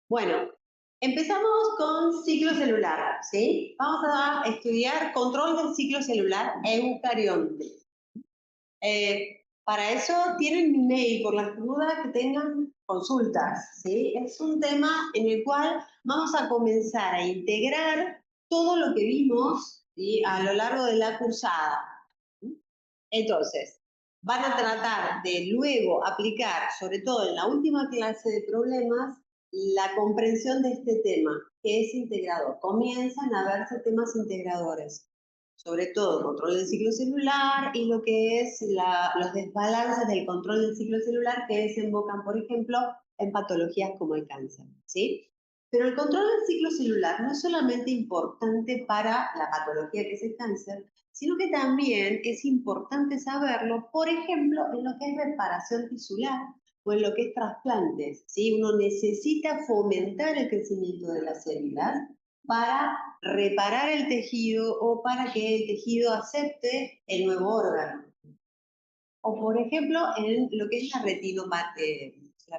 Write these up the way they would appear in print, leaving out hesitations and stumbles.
Bueno, empezamos con ciclo celular, ¿sí? Vamos a estudiar control del ciclo celular eucarionte. Para eso tienen mi mail por las dudas que tengan consultas, ¿sí? Es un tema en el cual vamos a comenzar a integrar todo lo que vimos, ¿sí?, a lo largo de la cursada. Entonces, van a tratar de luego aplicar, sobre todo en la última clase de problemas, la comprensión de este tema, que es integrador. Comienzan a verse temas integradores, sobre todo control del ciclo celular y lo que es los desbalances del control del ciclo celular que desembocan, por ejemplo, en patologías como el cáncer, ¿sí? Pero el control del ciclo celular no es solamente importante para la patología que es el cáncer, sino que también es importante saberlo, por ejemplo, en lo que es reparación tisular o en lo que es trasplantes, ¿sí? Uno necesita fomentar el crecimiento de las células para reparar el tejido o para que el tejido acepte el nuevo órgano. O, por ejemplo, en lo que es la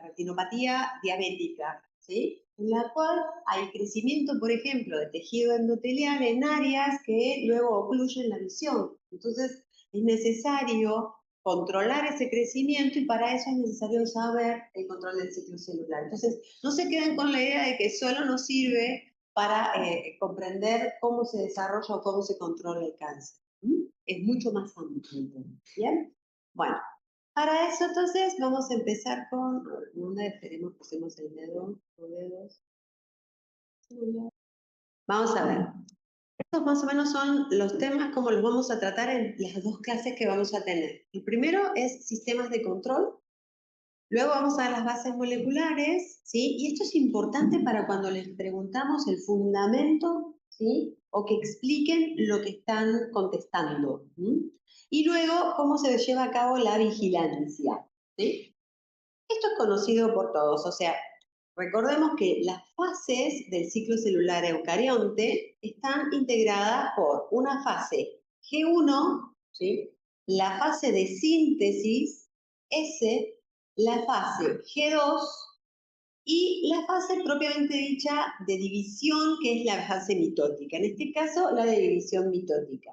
retinopatía diabética, ¿sí? En la cual hay crecimiento, por ejemplo, de tejido endotelial en áreas que luego ocluyen la visión. Entonces, es necesario controlar ese crecimiento y para eso es necesario saber el control del ciclo celular. Entonces, no se queden con la idea de que solo nos sirve para comprender cómo se desarrolla o cómo se controla el cáncer. ¿Mm? Es mucho más amplio. ¿Bien? Bueno, para eso entonces vamos a empezar con, una, esperemos que usemos el dedo, los dedos. Vamos a ver. Estos más o menos son los temas como los vamos a tratar en las dos clases que vamos a tener. El primero es sistemas de control, luego vamos a ver las bases moleculares, ¿sí? Y esto es importante para cuando les preguntamos el fundamento, ¿sí? O que expliquen lo que están contestando. ¿Sí? Y luego cómo se lleva a cabo la vigilancia, ¿sí? Esto es conocido por todos, o sea, recordemos que las fases del ciclo celular eucarionte están integradas por una fase G1, ¿sí?, la fase de síntesis S, la fase G2 y la fase propiamente dicha de división, que es la fase mitótica. En este caso, la de división mitótica.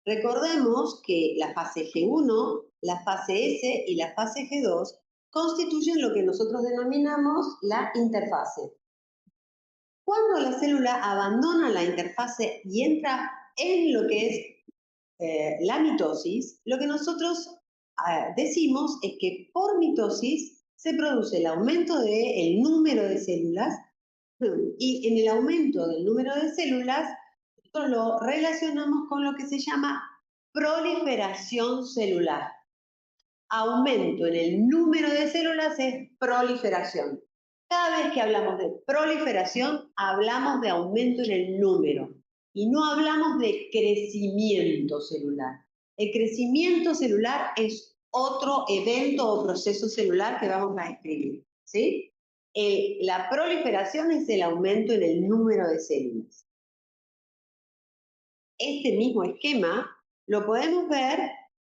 Recordemos que la fase G1, la fase S y la fase G2 constituyen lo que nosotros denominamos la interfase. Cuando la célula abandona la interfase y entra en lo que es la mitosis, lo que nosotros decimos es que por mitosis se produce el aumento del número de células y en el aumento del número de células nosotros lo relacionamos con lo que se llama proliferación celular. Aumento en el número de células es proliferación. Cada vez que hablamos de proliferación, hablamos de aumento en el número y no hablamos de crecimiento celular. El crecimiento celular es otro evento o proceso celular que vamos a escribir, ¿sí? La proliferación es el aumento en el número de células. Este mismo esquema lo podemos ver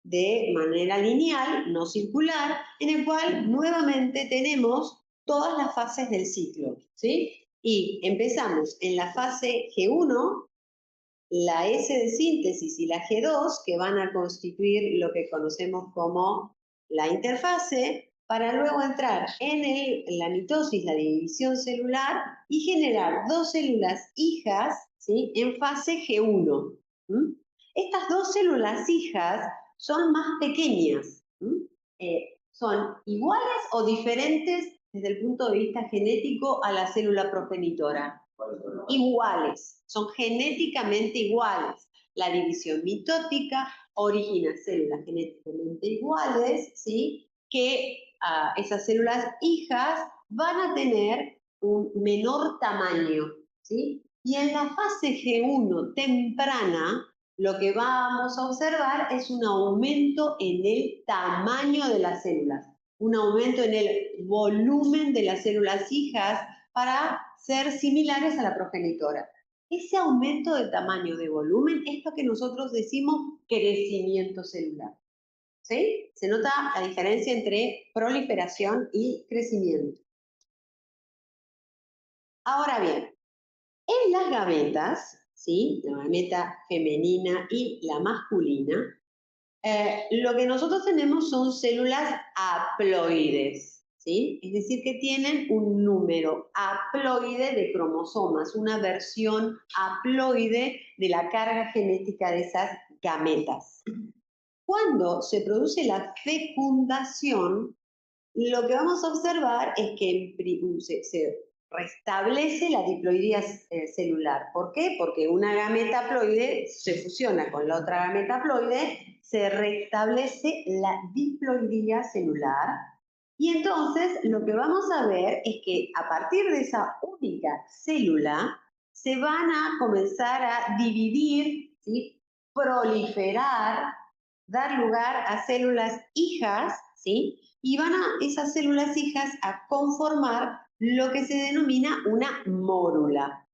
de manera lineal, no circular, en el cual nuevamente tenemos todas las fases del ciclo, ¿sí? Y empezamos en la fase G1, la S de síntesis y la G2, que van a constituir lo que conocemos como la interfase, para luego entrar en la mitosis, la división celular, y generar dos células hijas, ¿sí?, en fase G1. ¿Mm? Estas dos células hijas son más pequeñas. Son iguales o diferentes desde el punto de vista genético a la célula progenitora. Iguales, son genéticamente iguales. La división mitótica origina células genéticamente iguales, ¿sí?, que esas células hijas van a tener un menor tamaño, ¿sí? Y en la fase G1 temprana, lo que vamos a observar es un aumento en el tamaño de las células, un aumento en el volumen de las células hijas para ser similares a la progenitora. Ese aumento de tamaño de volumen es lo que nosotros decimos crecimiento celular. ¿Sí? Se nota la diferencia entre proliferación y crecimiento. Ahora bien, en las gametas, ¿sí? La gameta femenina y la masculina, lo que nosotros tenemos son células haploides, ¿sí? Es decir, que tienen un número haploide de cromosomas, una versión haploide de la carga genética de esas gametas. Cuando se produce la fecundación, lo que vamos a observar es que se restablece la diploidía celular. ¿Por qué? Porque una gameta haploide se fusiona con la otra gameta haploide, se restablece la diploidía celular y entonces lo que vamos a ver es que a partir de esa única célula se van a comenzar a dividir, ¿sí? Proliferar, dar lugar a células hijas, ¿sí? Y van a esas células hijas a conformar lo que se denomina una mórula.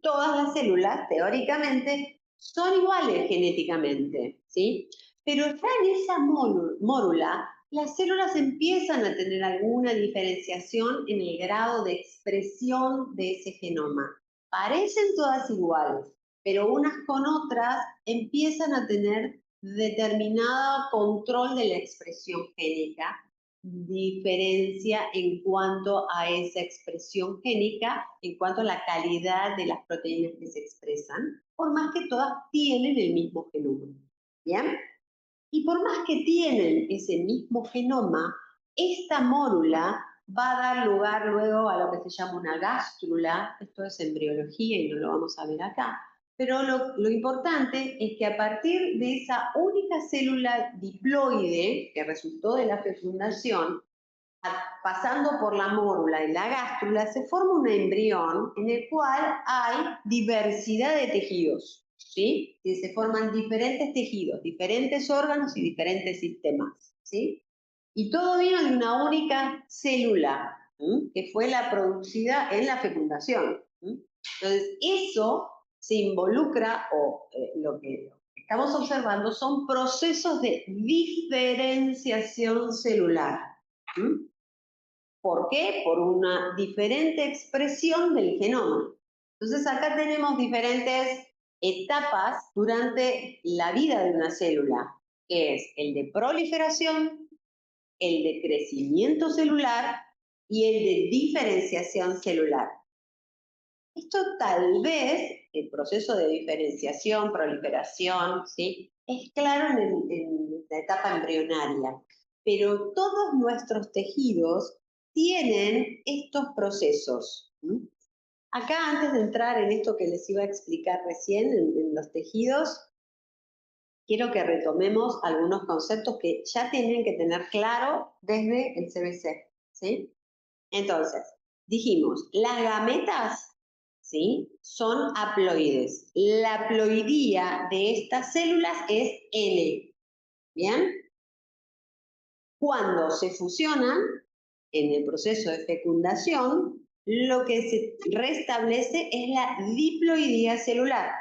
Todas las células, teóricamente, son iguales genéticamente, ¿sí? Pero ya en esa mórula, las células empiezan a tener alguna diferenciación en el grado de expresión de ese genoma. Parecen todas iguales, pero unas con otras empiezan a tener determinado control de la expresión génica, diferencia en cuanto a esa expresión génica, en cuanto a la calidad de las proteínas que se expresan, por más que todas tienen el mismo genoma. ¿Bien? Y por más que tienen ese mismo genoma, esta mórula va a dar lugar luego a lo que se llama una gástrula. Esto es embriología y no lo vamos a ver acá. Pero lo importante es que a partir de esa única célula diploide que resultó de la fecundación, pasando por la mórula y la gástrula, se forma un embrión en el cual hay diversidad de tejidos, ¿sí? Que se forman diferentes tejidos, diferentes órganos y diferentes sistemas, ¿sí? Y todo vino de una única célula, ¿sí? Que fue la producida en la fecundación, ¿sí? Entonces, eso se involucra, o lo que estamos observando son procesos de diferenciación celular. ¿Sí? ¿Por qué? Por una diferente expresión del genoma. Entonces acá tenemos diferentes etapas durante la vida de una célula, que es el de proliferación, el de crecimiento celular y el de diferenciación celular. Esto tal vez, el proceso de diferenciación, proliferación, ¿sí? Es claro en la etapa embrionaria, pero todos nuestros tejidos tienen estos procesos. Acá, antes de entrar en esto que les iba a explicar recién, en los tejidos, quiero que retomemos algunos conceptos que ya tienen que tener claro desde el CBC, ¿sí? Entonces, dijimos, las gametas, ¿sí? Son haploides. La haploidía de estas células es N, ¿bien? Cuando se fusionan, en el proceso de fecundación, lo que se restablece es la diploidía celular.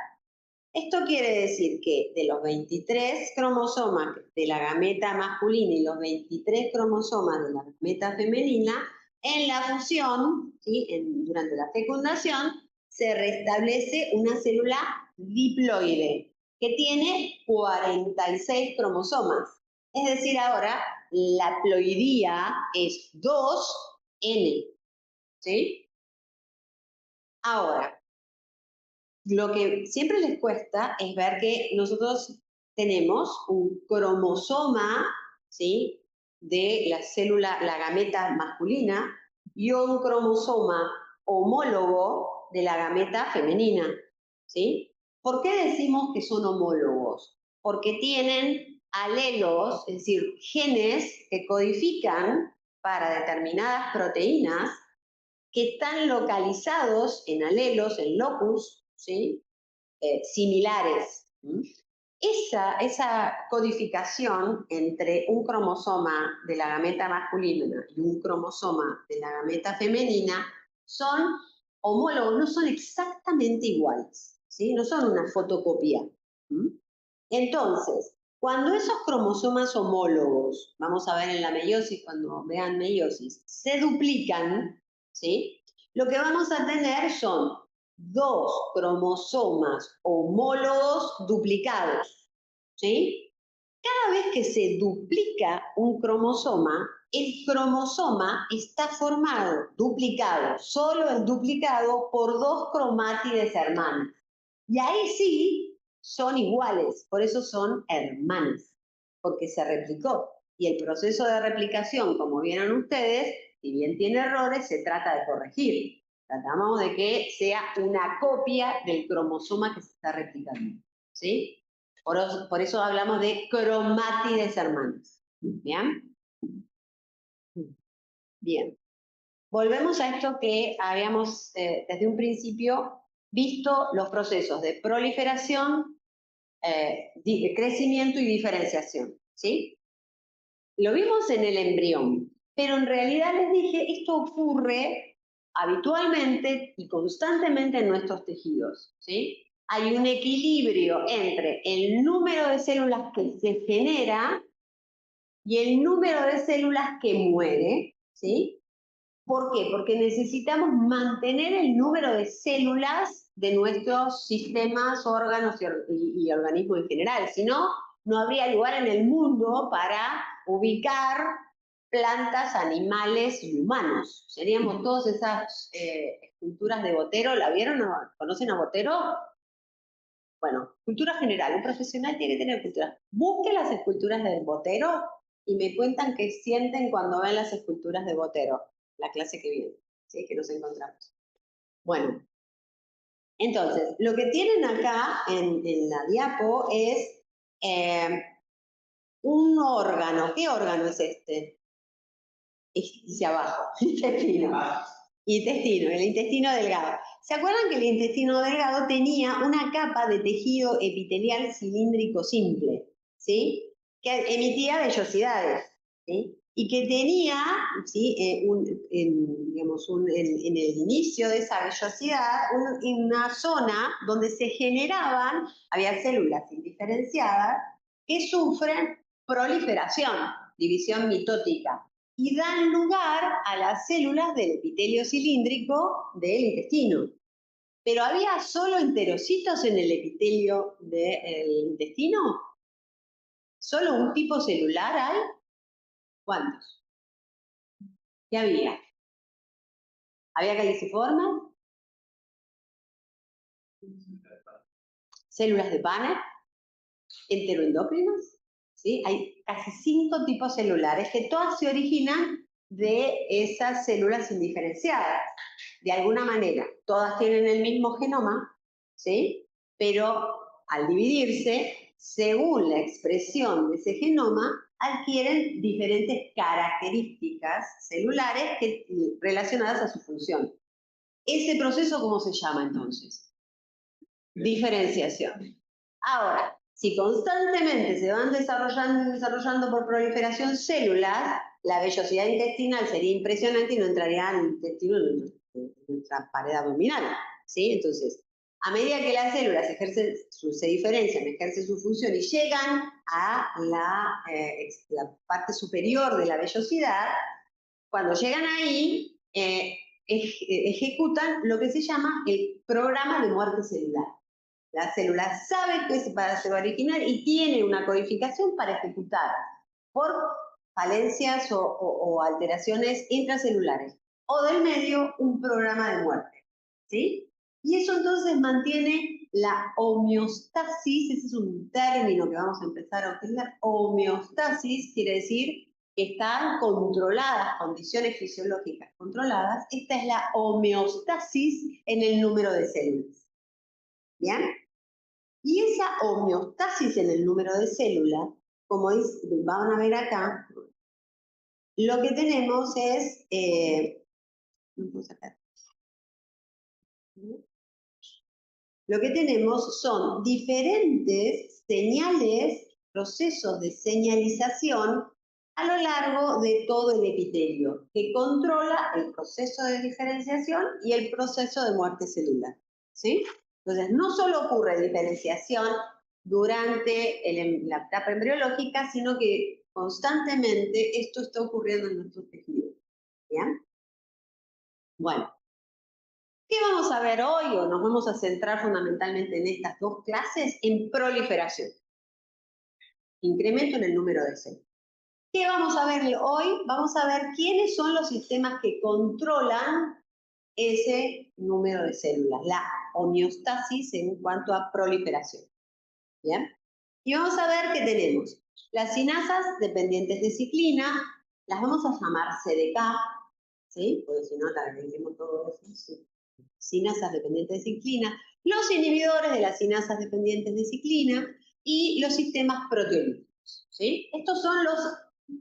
Esto quiere decir que de los 23 cromosomas de la gameta masculina y los 23 cromosomas de la gameta femenina, en la fusión, ¿sí? Durante la fecundación, se restablece una célula diploide que tiene 46 cromosomas. Es decir, ahora la ploidía es 2N, ¿sí? Ahora, lo que siempre les cuesta es ver que nosotros tenemos un cromosoma, ¿sí? De la célula, la gameta masculina, y un cromosoma homólogo de la gameta femenina, ¿sí? ¿Por qué decimos que son homólogos? Porque tienen alelos, es decir, genes que codifican para determinadas proteínas que están localizados en alelos, en locus, ¿sí? Similares. Esa codificación entre un cromosoma de la gameta masculina y un cromosoma de la gameta femenina son homólogos, no son exactamente iguales, ¿sí? No son una fotocopia. Entonces, cuando esos cromosomas homólogos, vamos a ver en la meiosis, cuando vean meiosis, se duplican, ¿sí? lo que vamos a tener son dos cromosomas homólogos duplicados, ¿sí? Cada vez que se duplica un cromosoma, el cromosoma está formado, duplicado, solo el duplicado, por dos cromátides hermanas. Y ahí sí son iguales, por eso son hermanas, porque se replicó. Y el proceso de replicación, como vieron ustedes, si bien tiene errores, se trata de corregir. Tratamos de que sea una copia del cromosoma que se está replicando, ¿sí? Por eso hablamos de cromátides hermanas. ¿Bien? Bien. Volvemos a esto que habíamos desde un principio visto, los procesos de proliferación, crecimiento y diferenciación, ¿sí? Lo vimos en el embrión, pero en realidad les dije, esto ocurre habitualmente y constantemente en nuestros tejidos, ¿sí? Hay un equilibrio entre el número de células que se genera y el número de células que muere, ¿sí? ¿Por qué? Porque necesitamos mantener el número de células de nuestros sistemas, órganos y organismos en general. Si no, no habría lugar en el mundo para ubicar plantas, animales y humanos. Seríamos todas esas esculturas de Botero. ¿La vieron? ¿Conocen a Botero? Bueno, cultura general. Un profesional tiene que tener cultura. Busquen las esculturas de Botero y me cuentan qué sienten cuando ven las esculturas de Botero, la clase que viene, ¿sí? Que nos encontramos. Bueno, entonces, lo que tienen acá en la diapo es un órgano. ¿Qué órgano es este? Dice abajo, intestino. Intestino, el intestino delgado. ¿Se acuerdan que el intestino delgado tenía una capa de tejido epitelial cilíndrico simple, ¿sí? Que emitía vellosidades, ¿sí? Y que tenía, ¿sí? En el inicio de esa vellosidad, una zona donde se generaban, había células indiferenciadas que sufren proliferación, división mitótica, y dan lugar a las células del epitelio cilíndrico del intestino. Pero había solo enterocitos en el epitelio del intestino. ¿Solo un tipo celular hay? ¿Cuántos? ¿Qué había? ¿Había caliciformes? ¿Células de Panner? ¿Enteroendocrinas? ¿Sí? Hay casi 5 tipos celulares que todas se originan de esas células indiferenciadas. De alguna manera, todas tienen el mismo genoma, ¿sí? Pero al dividirse, según la expresión de ese genoma, adquieren diferentes características celulares relacionadas a su función. ¿Ese proceso cómo se llama entonces? Diferenciación. Ahora, si constantemente se van desarrollando por proliferación células, la vellosidad intestinal sería impresionante y no entraría al intestino en nuestra pared abdominal, ¿sí? Entonces, a medida que las células se diferencian, ejercen su función y llegan a la parte superior de la vellosidad, cuando llegan ahí, ejecutan lo que se llama el programa de muerte celular. La célula sabe que se va a originar y tiene una codificación para ejecutar por falencias o alteraciones intracelulares o del medio un programa de muerte, ¿sí? Y eso entonces mantiene la homeostasis, ese es un término que vamos a empezar a utilizar. Homeostasis quiere decir que están controladas, condiciones fisiológicas controladas. Esta es la homeostasis en el número de células. ¿Bien? Y esa homeostasis en el número de células, como van a ver acá, lo que tenemos es, lo que tenemos son diferentes señales, procesos de señalización a lo largo de todo el epitelio, que controla el proceso de diferenciación y el proceso de muerte celular, ¿sí? Entonces, no solo ocurre diferenciación durante la etapa embriológica, sino que constantemente esto está ocurriendo en nuestros tejidos, ¿bien? Bueno, ¿Qué vamos a ver hoy? O nos vamos a centrar fundamentalmente en estas dos clases, en proliferación. Incremento en el número de células. ¿Qué vamos a ver hoy? Vamos a ver quiénes son los sistemas que controlan ese número de células, la homeostasis en cuanto a proliferación. ¿Bien? Y vamos a ver que tenemos las sinasas dependientes de ciclina, las vamos a llamar CDK, ¿sí? Porque si no, decimos todo eso, ¿sí? Sinasas dependientes de ciclina, los inhibidores de las sinasas dependientes de ciclina y los sistemas proteolíticos, ¿sí? Estos son los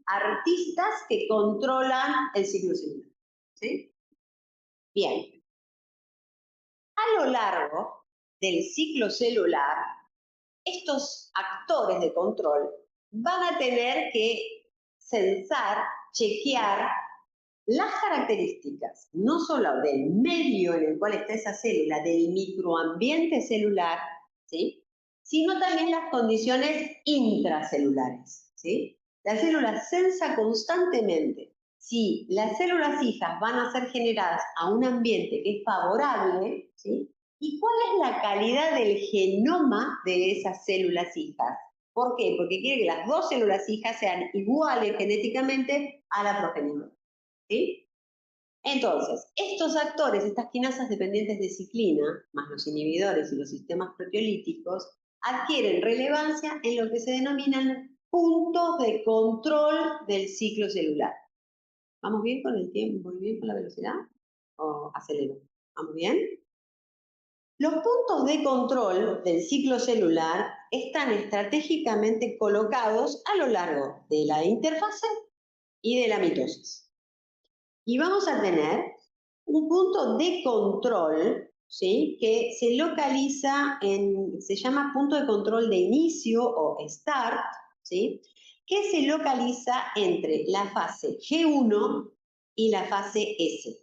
artistas que controlan el ciclo celular, ¿sí? Bien. A lo largo del ciclo celular, estos actores de control van a tener que censar, chequear las características, no solo del medio en el cual está esa célula, del microambiente celular, ¿sí? Sino también las condiciones intracelulares, ¿sí? La célula censa constantemente si las células hijas van a ser generadas a un ambiente que es favorable, ¿sí? ¿Y cuál es la calidad del genoma de esas células hijas? ¿Por qué? Porque quiere que las dos células hijas sean iguales genéticamente a la progenitora, ¿sí? Entonces, estos actores, estas quinasas dependientes de ciclina, más los inhibidores y los sistemas proteolíticos, adquieren relevancia en lo que se denominan puntos de control del ciclo celular. ¿Vamos bien con el tiempo? ¿Muy bien con la velocidad? ¿O acelero? ¿Vamos bien? Los puntos de control del ciclo celular están estratégicamente colocados a lo largo de la interfase y de la mitosis. Y vamos a tener un punto de control, ¿sí? Que se localiza se llama punto de control de inicio o start, ¿sí? Que se localiza entre la fase G1 y la fase S.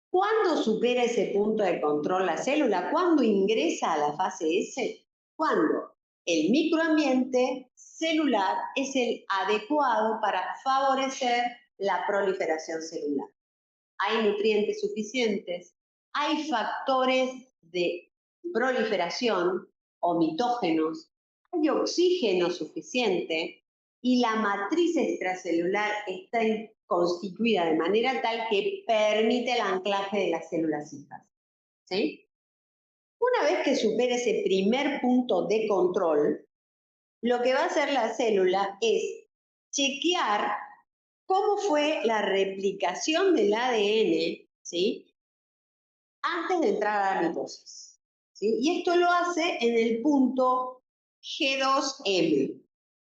¿Cuándo supera ese punto de control la célula? ¿Cuándo ingresa a la fase S? Cuando el microambiente celular es el adecuado para favorecer la proliferación celular. Hay nutrientes suficientes, hay factores de proliferación o mitógenos, hay oxígeno suficiente y la matriz extracelular está constituida de manera tal que permite el anclaje de las células hijas, ¿sí? Una vez que supere ese primer punto de control, lo que va a hacer la célula es chequear cómo fue la replicación del ADN, ¿sí? Antes de entrar a la mitosis, ¿sí? Y esto lo hace en el punto G2M,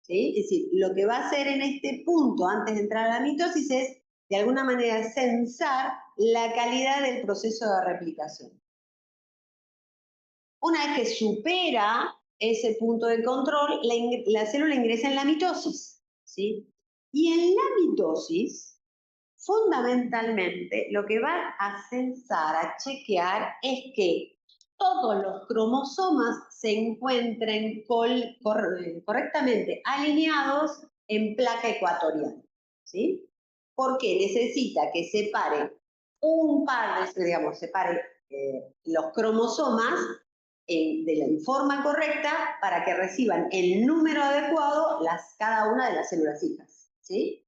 ¿sí? Es decir, lo que va a hacer en este punto antes de entrar a la mitosis es, de alguna manera, censar la calidad del proceso de replicación. Una vez que supera ese punto de control, la célula ingresa en la mitosis, ¿sí? Y en la mitosis, fundamentalmente, lo que va a censar, a chequear, es que todos los cromosomas se encuentren correctamente alineados en placa ecuatorial, ¿sí? Porque necesita que separe un par de, digamos, separe los cromosomas de la forma correcta para que reciban el número adecuado cada una de las células hijas, ¿sí?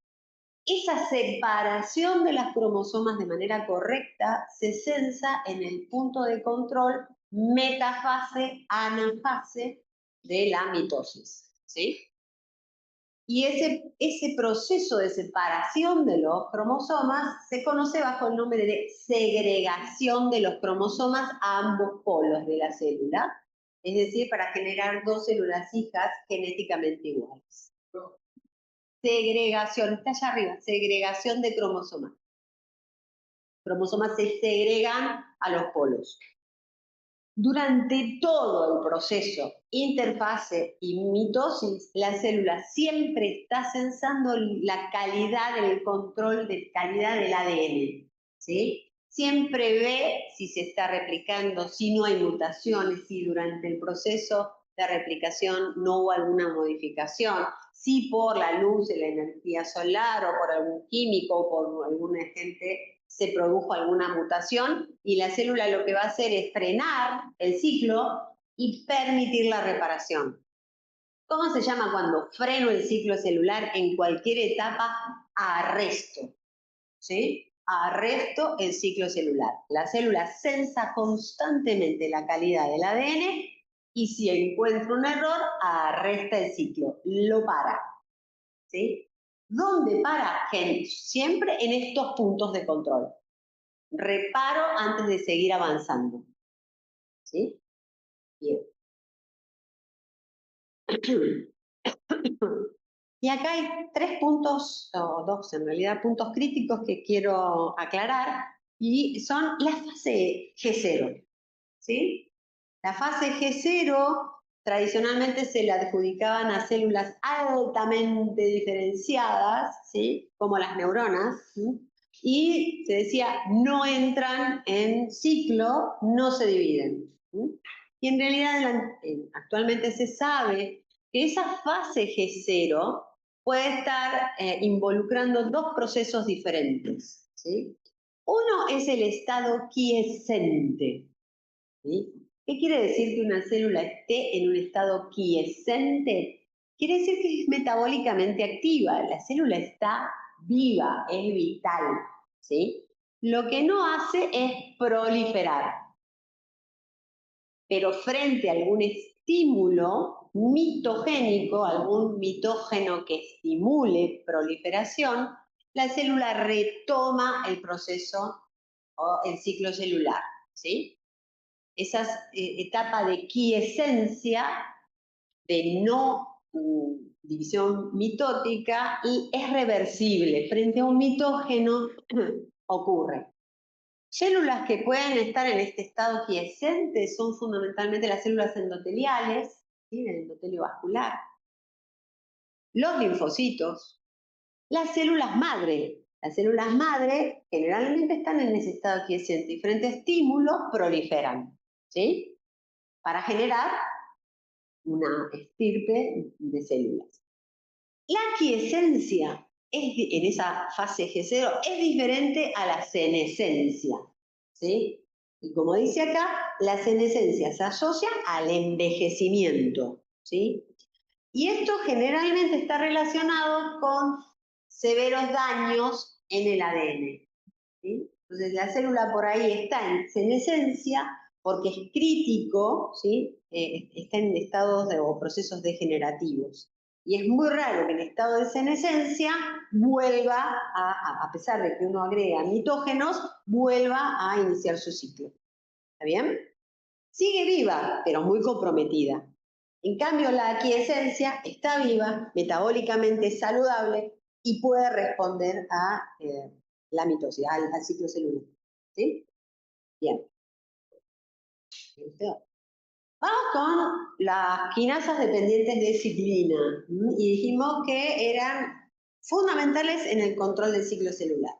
Esa separación de las cromosomas de manera correcta se censa en el punto de control metafase-anafase de la mitosis, ¿sí? Y ese proceso de separación de los cromosomas se conoce bajo el nombre de segregación de los cromosomas a ambos polos de la célula, es decir, para generar dos células hijas genéticamente iguales. Segregación, está allá arriba, segregación de cromosomas. Cromosomas se segregan a los polos. Durante todo el proceso, interfase y mitosis, la célula siempre está censando la calidad del control de calidad del ADN, ¿sí? Siempre ve si se está replicando, si no hay mutaciones, si durante el proceso de replicación no hubo alguna modificación, si por la luz de la energía solar o por algún químico o por algún agente se produjo alguna mutación y la célula lo que va a hacer es frenar el ciclo y permitir la reparación. ¿Cómo se llama cuando freno el ciclo celular en cualquier etapa? Arresto, ¿sí? Arresto el ciclo celular. La célula sensa constantemente la calidad del ADN y si encuentra un error, arresta el ciclo, lo para, ¿sí? ¿Dónde para? Siempre en estos puntos de control. Reparo antes de seguir avanzando, ¿sí? Bien. Y acá hay 3 puntos, o 2 en realidad, puntos críticos que quiero aclarar, y son la fase G0, ¿sí? La fase G0 tradicionalmente se la adjudicaban a células altamente diferenciadas, ¿sí? Como las neuronas, ¿sí? Y se decía, no entran en ciclo, no se dividen, ¿sí? Y en realidad actualmente se sabe que esa fase G0 puede estar involucrando 2 procesos diferentes, ¿sí? Uno es el estado quiescente, ¿sí? ¿Qué quiere decir que una célula esté en un estado quiescente? Quiere decir que es metabólicamente activa, la célula está viva, es vital, ¿sí? Lo que no hace es proliferar. Pero frente a algún estímulo mitogénico, algún mitógeno que estimule proliferación, la célula retoma el proceso o el ciclo celular, ¿sí? Esa etapa de quiescencia, de no división mitótica, y es reversible. Frente a un mitógeno ocurre. Células que pueden estar en este estado quiescente son fundamentalmente las células endoteliales, ¿sí? El endotelio vascular, los linfocitos, las células madre. Las células madre generalmente están en ese estado quiescente y frente a estímulos proliferan, ¿sí? Para generar una estirpe de células. La quiescencia en esa fase G0 es diferente a la senescencia, ¿sí? Y como dice acá, la senescencia se asocia al envejecimiento, ¿sí? Y esto generalmente está relacionado con severos daños en el ADN, ¿sí? Entonces la célula por ahí está en senescencia porque es crítico, ¿sí? Está en estados o procesos degenerativos. Y es muy raro que en estado de senescencia vuelva, a pesar de que uno agrega mitógenos, vuelva a iniciar su ciclo. ¿Está bien? Sigue viva, pero muy comprometida. En cambio, la aquiescencia está viva, metabólicamente saludable y puede responder a la mitosis, al ciclo celular. ¿Sí? Bien. Vamos con las quinasas dependientes de ciclina. Y dijimos que eran fundamentales en el control del ciclo celular.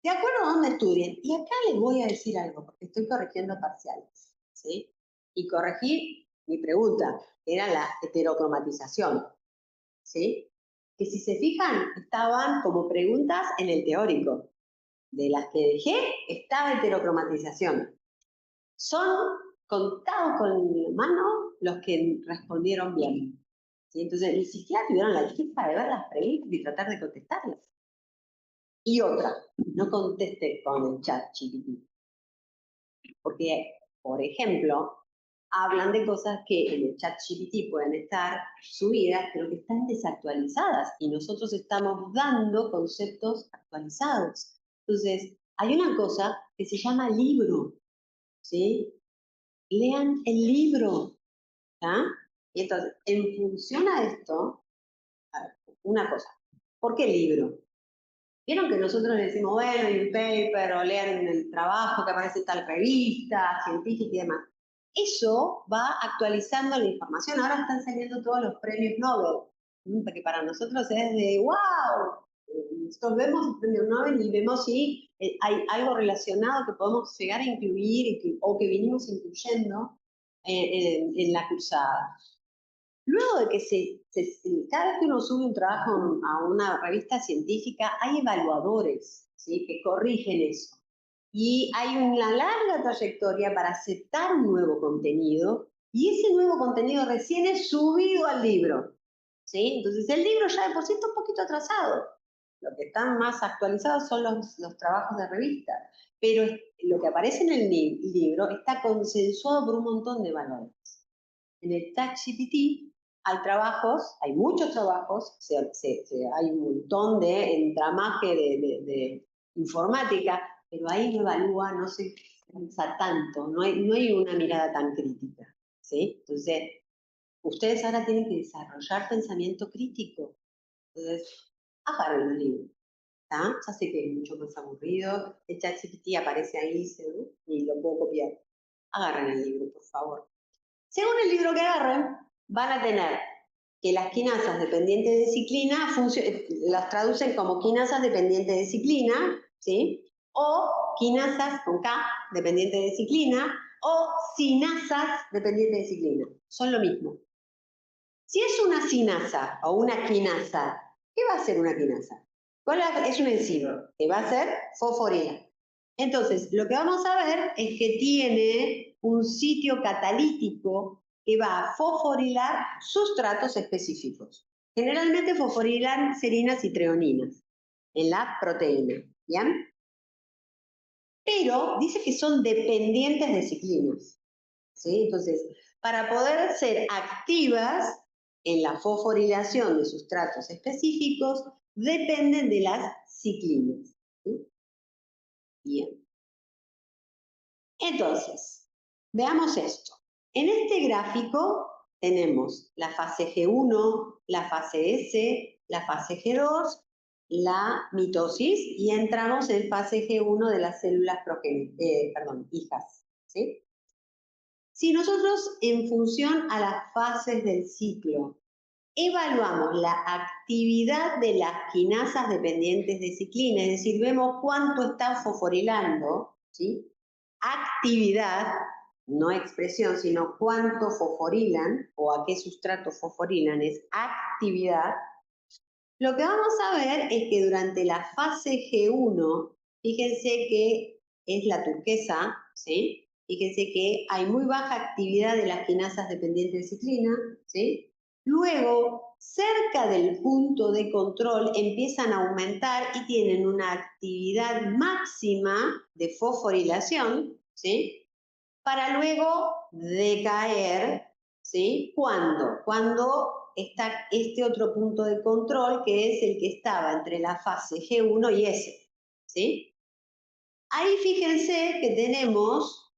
De acuerdo a donde estudien, y acá les voy a decir algo, porque estoy corrigiendo parciales, ¿sí? Y corregí mi pregunta, que era la heterocromatización, ¿sí? Que si se fijan, estaban como preguntas en el teórico. De las que dejé, estaba heterocromatización. Son contados con la mano los que respondieron bien, ¿sí? Entonces, ni siquiera tuvieron la chispa de ver las preguntas y tratar de contestarlas. Y otra, no conteste con el chat GPT. Porque, por ejemplo, hablan de cosas que en el chat GPT pueden estar subidas, pero que están desactualizadas y nosotros estamos dando conceptos actualizados. Entonces, hay una cosa que se llama libro, ¿sí? Lean el libro, ¿ya? Y entonces, en función a esto, a ver, una cosa, ¿por qué libro? Vieron que nosotros le decimos, bueno, hay un paper, o lean el trabajo que aparece en tal revista, científica y demás. Eso va actualizando la información. Ahora están saliendo todos los premios Nobel, porque para nosotros es de, wow, nosotros vemos el premio Nobel y vemos si hay algo relacionado que podemos llegar a incluir o que vinimos incluyendo en la cursada. Luego de que cada vez que uno sube un trabajo a una revista científica, hay evaluadores, ¿sí? Que corrigen eso. Y hay una larga trayectoria para aceptar un nuevo contenido, y ese nuevo contenido recién es subido al libro, ¿sí? Entonces el libro ya de por sí está un poquito atrasado. Lo que están más actualizados son los trabajos de revista, pero lo que aparece en el libro está consensuado por un montón de valores. En el ChatGPT hay muchos trabajos, hay un montón de entramaje de informática, pero ahí no evalúa, no se piensa tanto, no hay una mirada tan crítica, ¿sí? Entonces, ustedes ahora tienen que desarrollar pensamiento crítico. Entonces, agarren un libro, ¿está? Ya sé que es mucho más aburrido, el ChatGPT aparece ahí y lo puedo copiar. Agarren el libro, por favor. Según el libro que agarren, van a tener que las quinasas dependientes de ciclina las traducen como quinasas dependientes de ciclina, ¿sí? O quinasas con K dependientes de ciclina, o cinasas dependientes de ciclina. Son lo mismo. Si es una cinasa o una quinasa, ¿qué va a ser una quinasa? Es un enzima que va a ser fosforila. Entonces, lo que vamos a ver es que tiene un sitio catalítico que va a fosforilar sustratos específicos. Generalmente fosforilan serinas y treoninas en la proteína, ¿bien? Pero dice que son dependientes de ciclinas, ¿sí? Entonces, para poder ser activas en la fosforilación de sustratos específicos, dependen de las ciclinas, ¿sí? Bien. Entonces, veamos esto. En este gráfico tenemos la fase G1, la fase S, la fase G2, la mitosis, y entramos en fase G1 de las células hijas, ¿sí? Si nosotros, en función a las fases del ciclo, evaluamos la actividad de las quinasas dependientes de ciclina, es decir, vemos cuánto está fosforilando, ¿sí? Actividad, no expresión, sino cuánto fosforilan o a qué sustrato fosforilan, es actividad. Lo que vamos a ver es que durante la fase G1, fíjense que es la turquesa, ¿sí? Fíjense que hay muy baja actividad de las quinasas dependientes de ciclina, ¿sí? Luego, cerca del punto de control empiezan a aumentar y tienen una actividad máxima de fosforilación, ¿sí? Para luego decaer, ¿sí? ¿Cuándo? Cuando está este otro punto de control, que es el que estaba entre la fase G1 y S, ¿sí? Ahí fíjense que tenemos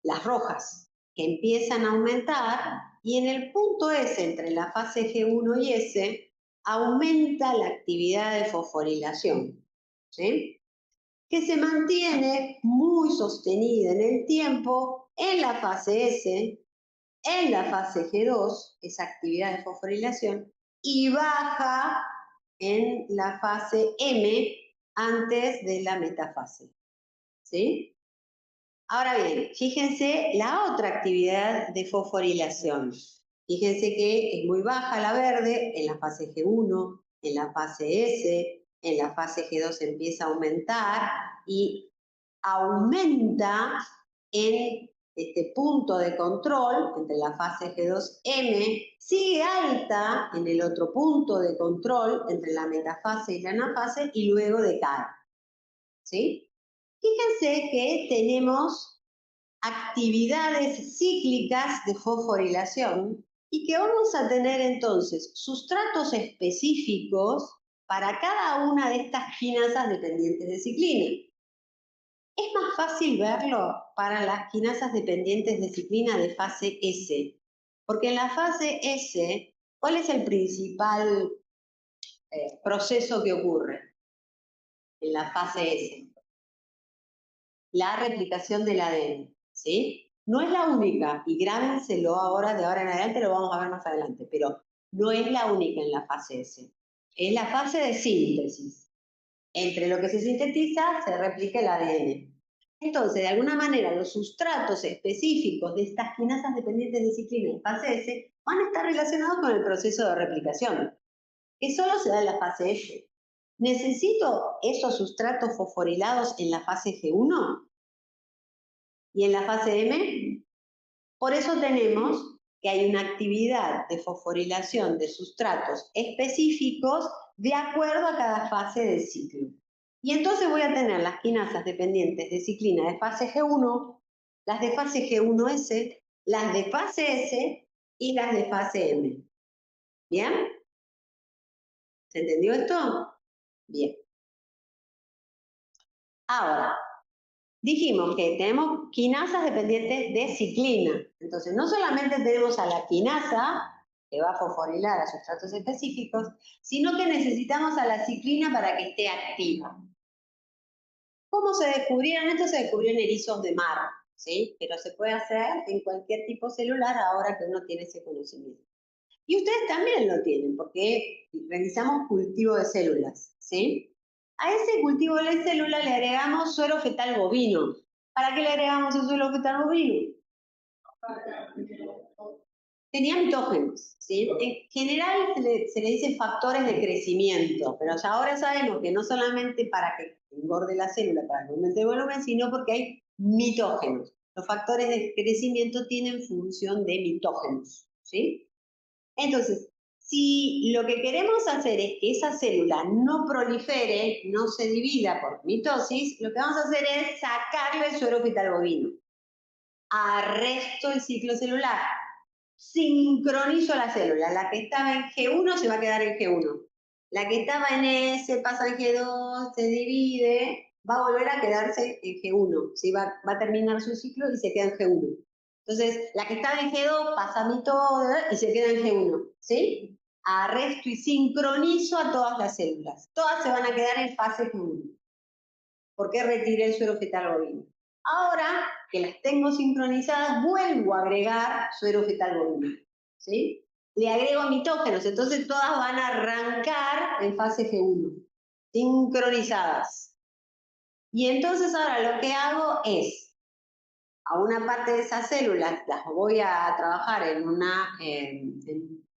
las rojas, que empiezan a aumentar, y en el punto S, entre la fase G1 y S, aumenta la actividad de fosforilación, ¿sí? Que se mantiene muy sostenida en el tiempo en la fase S, en la fase G2, esa actividad de fosforilación, y baja en la fase M antes de la metafase, ¿sí? Ahora bien, fíjense la otra actividad de fosforilación. Fíjense que es muy baja la verde en la fase G1, en la fase S, en la fase G2 empieza a aumentar y aumenta en este punto de control entre la fase G2M, sigue alta en el otro punto de control entre la metafase y la anafase y luego decae, ¿sí? Fíjense que tenemos actividades cíclicas de fosforilación y que vamos a tener entonces sustratos específicos para cada una de estas quinasas dependientes de ciclina. Es más fácil verlo para las quinasas dependientes de ciclina de fase S, porque en la fase S, ¿cuál es el principal proceso que ocurre en la fase S? La replicación del ADN, ¿sí? No es la única, y grábenselo ahora, de ahora en adelante, lo vamos a ver más adelante, pero no es la única en la fase S. Es la fase de síntesis. Entre lo que se sintetiza, se replica el ADN. Entonces, de alguna manera, los sustratos específicos de estas quinasas dependientes de ciclina en fase S van a estar relacionados con el proceso de replicación, que solo se da en la fase S. ¿Necesito esos sustratos fosforilados en la fase G1 y en la fase M? Por eso tenemos que hay una actividad de fosforilación de sustratos específicos de acuerdo a cada fase del ciclo. Y entonces voy a tener las quinasas dependientes de ciclina de fase G1, las de fase G1S, las de fase S y las de fase M. ¿Bien? ¿Se entendió esto? Bien. Ahora, dijimos que tenemos quinasas dependientes de ciclina. Entonces, no solamente tenemos a la quinasa, que va a fosforilar a sustratos específicos, sino que necesitamos a la ciclina para que esté activa. ¿Cómo se descubrieron? Esto se descubrió en erizos de mar, ¿sí? Pero se puede hacer en cualquier tipo celular ahora que uno tiene ese conocimiento. Y ustedes también lo tienen, porque realizamos cultivo de células, ¿sí? A ese cultivo de células le agregamos suero fetal bovino. ¿Para qué le agregamos el suero fetal bovino? Tenía mitógenos, ¿sí? En general se le dice factores de crecimiento, pero ya ahora sabemos que no solamente para que engorde la célula, para que aumente el volumen, sino porque hay mitógenos. Los factores de crecimiento tienen función de mitógenos, ¿sí? Entonces, si lo que queremos hacer es que esa célula no prolifere, no se divida por mitosis, lo que vamos a hacer es sacarle el suero fetal bovino. Arresto el ciclo celular. Sincronizo la célula. La que estaba en G1 se va a quedar en G1. La que estaba en S pasa en G2, se divide, va a volver a quedarse en G1. ¿Sí? Va a terminar su ciclo y se queda en G1. Entonces, la que estaba en G2 pasa a mitosis y se queda en G1. ¿Sí? Arresto y sincronizo a todas las células. Todas se van a quedar en fase G1. ¿Por qué retiré el suero fetal bovino? Ahora que las tengo sincronizadas, vuelvo a agregar suero fetal bovino, ¿sí? Le agrego mitógenos, entonces todas van a arrancar en fase G1, sincronizadas. Y entonces ahora lo que hago es, a una parte de esas células las voy a trabajar en una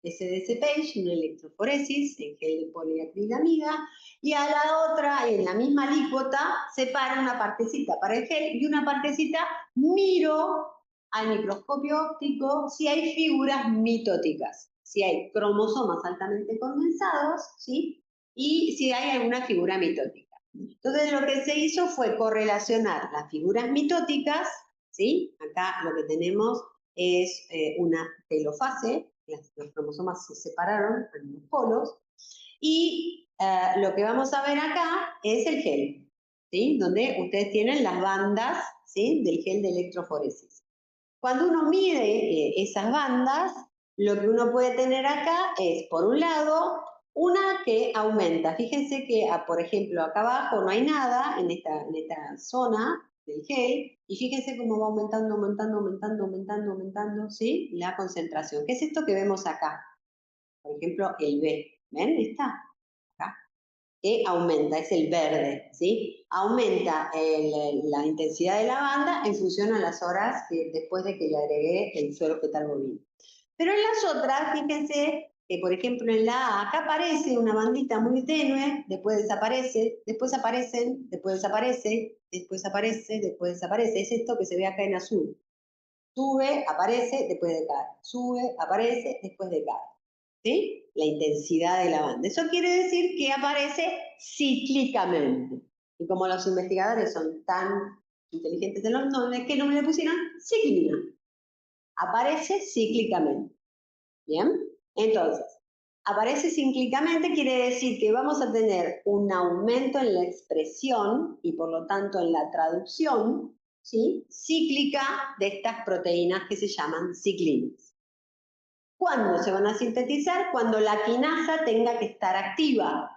SDC page, una electroforesis, en gel de poliacrilamida, y a la otra, en la misma alícuota, separo una partecita para el gel y una partecita miro al microscopio óptico si hay figuras mitóticas, si hay cromosomas altamente condensados, ¿sí? Y si hay alguna figura mitótica. Entonces lo que se hizo fue correlacionar las figuras mitóticas, ¿sí? Acá lo que tenemos es una telofase, los cromosomas se separaron en los polos, y lo que vamos a ver acá es el gel, ¿sí? Donde ustedes tienen las bandas, ¿sí? Del gel de electroforesis. Cuando uno mide esas bandas, lo que uno puede tener acá es, por un lado, una que aumenta. Fíjense que, por ejemplo, acá abajo no hay nada en esta zona del gel, y fíjense cómo va aumentando, aumentando, aumentando, aumentando, aumentando, ¿sí? La concentración. ¿Qué es esto que vemos acá? Por ejemplo, el B. ¿Ven? Está acá. Que aumenta, es el verde, ¿sí? Aumenta la intensidad de la banda en función a las horas después de que le agregué el suero fetal bovino. Pero en las otras, fíjense que, por ejemplo, en la A, acá aparece una bandita muy tenue, después desaparece, después aparecen, después desaparece, después aparece, después desaparece. Es esto que se ve acá en azul. Sube, aparece, después decae. Sube, aparece, después decae. ¿Sí? La intensidad de la banda. Eso quiere decir que aparece cíclicamente. Y como los investigadores son tan inteligentes en los nombres, ¿qué nombre le pusieron? Ciclina. Aparece cíclicamente. ¿Bien? Entonces, aparece cíclicamente quiere decir que vamos a tener un aumento en la expresión y por lo tanto en la traducción, ¿sí? Cíclica de estas proteínas que se llaman ciclinas. ¿Cuándo se van a sintetizar? Cuando la quinasa tenga que estar activa,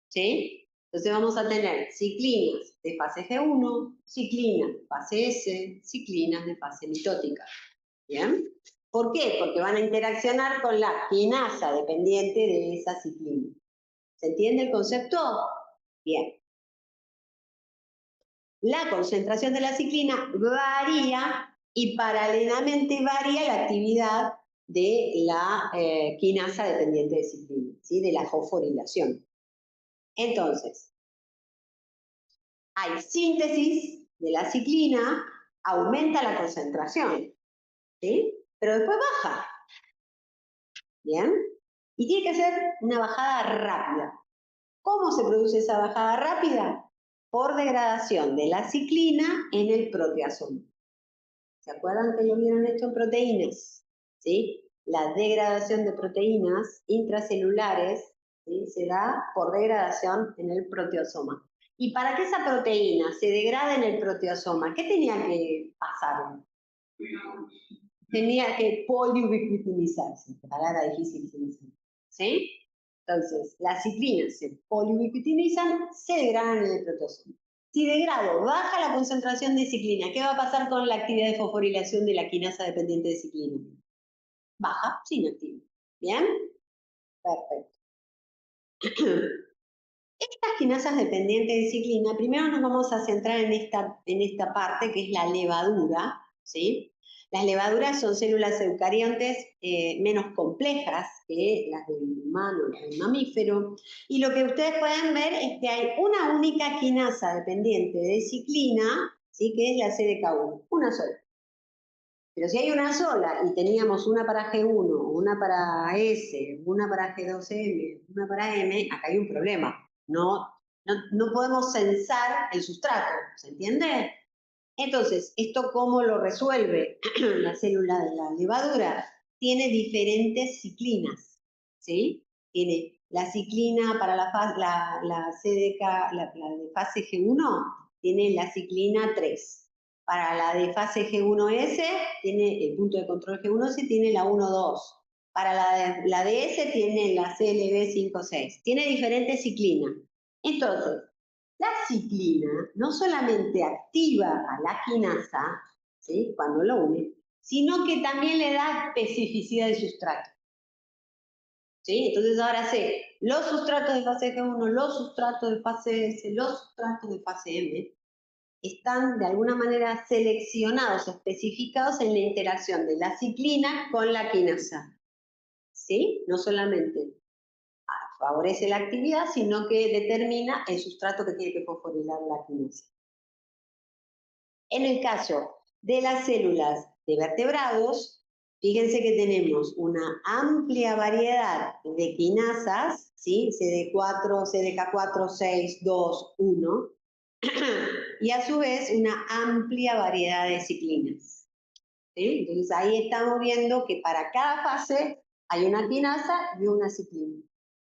¿sí? Entonces vamos a tener ciclinas de fase G1, ciclinas de fase S, ciclinas de fase mitótica, ¿bien? ¿Por qué? Porque van a interaccionar con la quinasa dependiente de esa ciclina. ¿Se entiende el concepto? Bien. La concentración de la ciclina varía y paralelamente varía la actividad de la quinasa dependiente de ciclina, ¿sí? De la fosforilación. Entonces, hay síntesis de la ciclina, aumenta la concentración, ¿sí? Pero después baja, ¿bien? Y tiene que ser una bajada rápida. ¿Cómo se produce esa bajada rápida? Por degradación de la ciclina en el proteasoma. ¿Se acuerdan que lo vieron esto en proteínas? ¿Sí? La degradación de proteínas intracelulares, ¿sí?, se da por degradación en el proteasoma. Y para que esa proteína se degrade en el proteasoma, ¿qué tenía que pasar? Tenía que poliubiquitinizarse, palabra difícil, ¿sí? Entonces, las ciclinas se poliubiquitinizan, se degradan en el proteasoma. Si degrado baja la concentración de ciclina, ¿qué va a pasar con la actividad de fosforilación de la quinasa dependiente de ciclina? Baja, sin activo. ¿Bien? Perfecto. Estas quinasas dependientes de ciclina, primero nos vamos a centrar en esta parte que es la levadura, ¿sí? Las levaduras son células eucariontes menos complejas que las del humano, las del mamífero, y lo que ustedes pueden ver es que hay una única quinasa dependiente de ciclina, ¿sí?, que es la CDK1, una sola. Pero si hay una sola y teníamos una para G1, una para S, una para G2M, una para M, acá hay un problema. No podemos censar el sustrato, ¿se entiende? Entonces, ¿esto cómo lo resuelve la célula de la levadura? Tiene diferentes ciclinas, ¿sí? Tiene la ciclina para la CDK, la de fase G1, tiene la ciclina 3. Para la de fase G1S, tiene el punto de control G1S, tiene la 1,2. Para la de S, tiene la CLB5,6. Tiene diferentes ciclinas. Entonces, la ciclina no solamente activa a la quinasa, ¿sí?, cuando lo une, sino que también le da especificidad de sustrato. ¿Sí? Entonces ahora sé los sustratos de fase G1, los sustratos de fase S, los sustratos de fase M, están de alguna manera seleccionados, especificados en la interacción de la ciclina con la quinasa. ¿Sí? No solamente favorece la actividad, sino que determina el sustrato que tiene que fosforilar la quinasa. En el caso de las células de vertebrados, fíjense que tenemos una amplia variedad de quinasas, ¿sí?, CD4, CDK4, 6, 2, 1, y a su vez una amplia variedad de ciclinas. ¿Sí? Entonces ahí estamos viendo que para cada fase hay una quinasa y una ciclina.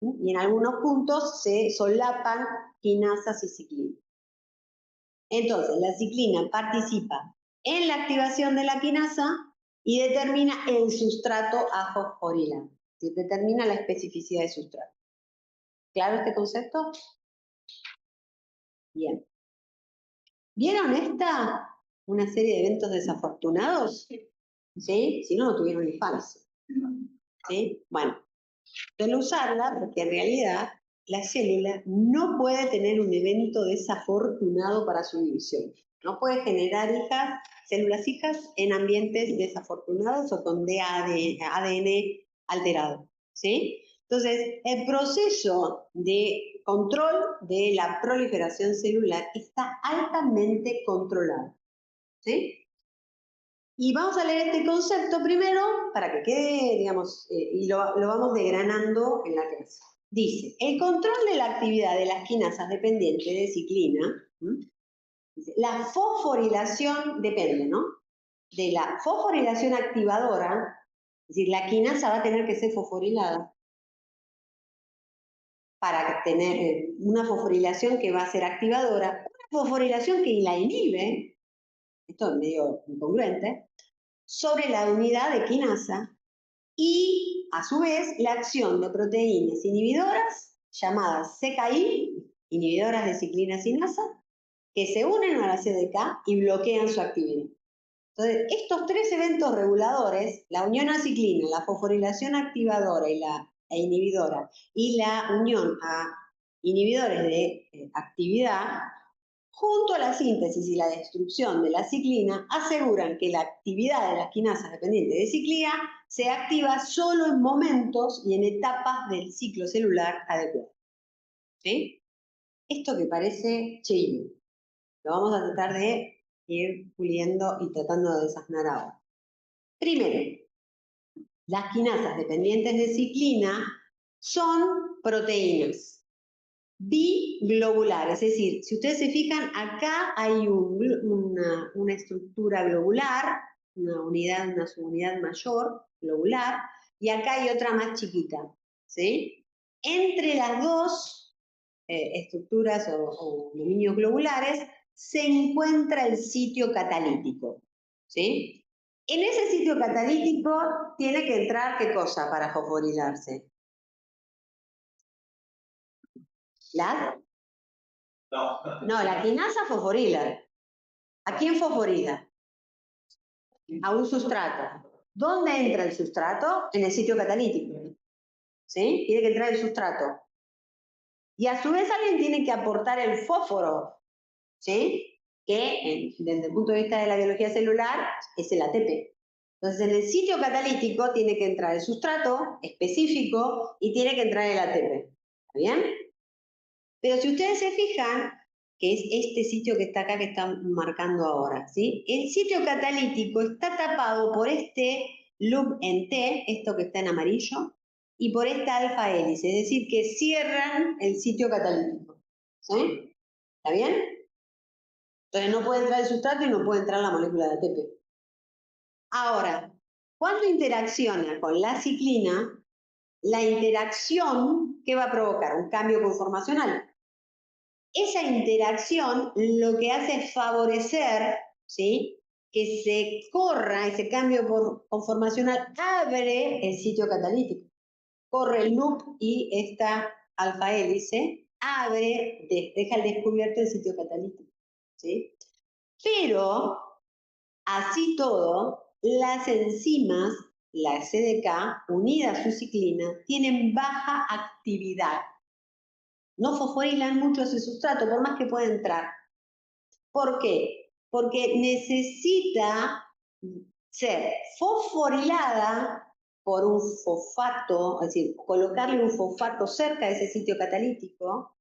¿Sí? Y en algunos puntos se solapan quinasas y ciclinas. Entonces, la ciclina participa en la activación de la quinasa y determina el sustrato a fosforilar. Determina la especificidad de sustrato. ¿Claro este concepto? Bien. ¿Vieron esta? Una serie de eventos desafortunados. ¿Sí? Si no, no tuvieron infancia. ¿Sí? Bueno, suelo usarla porque en realidad la célula no puede tener un evento desafortunado para su división. No puede generar células hijas en ambientes desafortunados o con ADN alterado. ¿Sí? Entonces, el proceso de control de la proliferación celular está altamente controlado. ¿Sí? Y vamos a leer este concepto primero para que quede, digamos, y lo vamos desgranando en la clase. Dice, el control de la actividad de las quinasas dependientes de ciclina, dice, la fosforilación depende, ¿no?, de la fosforilación activadora, es decir, la quinasa va a tener que ser fosforilada para tener una fosforilación que va a ser activadora, una fosforilación que la inhibe, esto es medio incongruente, sobre la unidad de quinasa y, a su vez, la acción de proteínas inhibidoras llamadas CKI, inhibidoras de ciclina sinasa, que se unen a la CDK y bloquean su actividad. Entonces, estos tres eventos reguladores, la unión a ciclina, la fosforilación activadora e inhibidora, y la unión a inhibidores de actividad, junto a la síntesis y la destrucción de la ciclina, aseguran que la actividad de las quinasas dependientes de ciclina se activa solo en momentos y en etapas del ciclo celular adecuado. ¿Sí? esto que parece chino. Lo vamos a tratar de ir puliendo y tratando de desasnar ahora. Primero, las quinasas dependientes de ciclina son proteínas biglobulares, es decir, si ustedes se fijan, acá hay una estructura globular, una subunidad mayor globular, y acá hay otra más chiquita, ¿sí? Entre las dos estructuras o dominios globulares se encuentra el sitio catalítico, ¿sí? En ese sitio catalítico tiene que entrar, ¿qué cosa para fosforilarse? No, la quinasa fosforila. ¿A quién fosforila? A un sustrato. ¿Dónde entra el sustrato? En el sitio catalítico. ¿Sí? Tiene que entrar el sustrato. Y a su vez alguien tiene que aportar el fósforo, ¿sí? Que desde el punto de vista de la biología celular es el ATP. Entonces en el sitio catalítico tiene que entrar el sustrato específico y tiene que entrar el ATP. ¿Está bien? Pero si ustedes se fijan, que es este sitio que está acá que están marcando ahora, ¿sí? El sitio catalítico está tapado por este loop en T, esto que está en amarillo, y por esta alfa hélice, es decir, que cierran el sitio catalítico, ¿sí? ¿Está bien? Entonces no puede entrar el sustrato y no puede entrar la molécula de ATP. Ahora, cuando interacciona con la ciclina, la interacción, ¿qué va a provocar? Un cambio conformacional. Esa interacción lo que hace es favorecer, ¿sí?, que se corra ese cambio conformacional, abre el sitio catalítico, corre el loop y esta alfa hélice abre, deja al descubierto el sitio catalítico, ¿sí? Pero, así todo, las enzimas, la CDK, unida a su ciclina, tienen baja actividad. No fosforilan mucho ese sustrato, por más que pueda entrar. ¿Por qué? Porque necesita ser fosforilada por un fosfato, es decir, colocarle un fosfato cerca de ese sitio catalítico,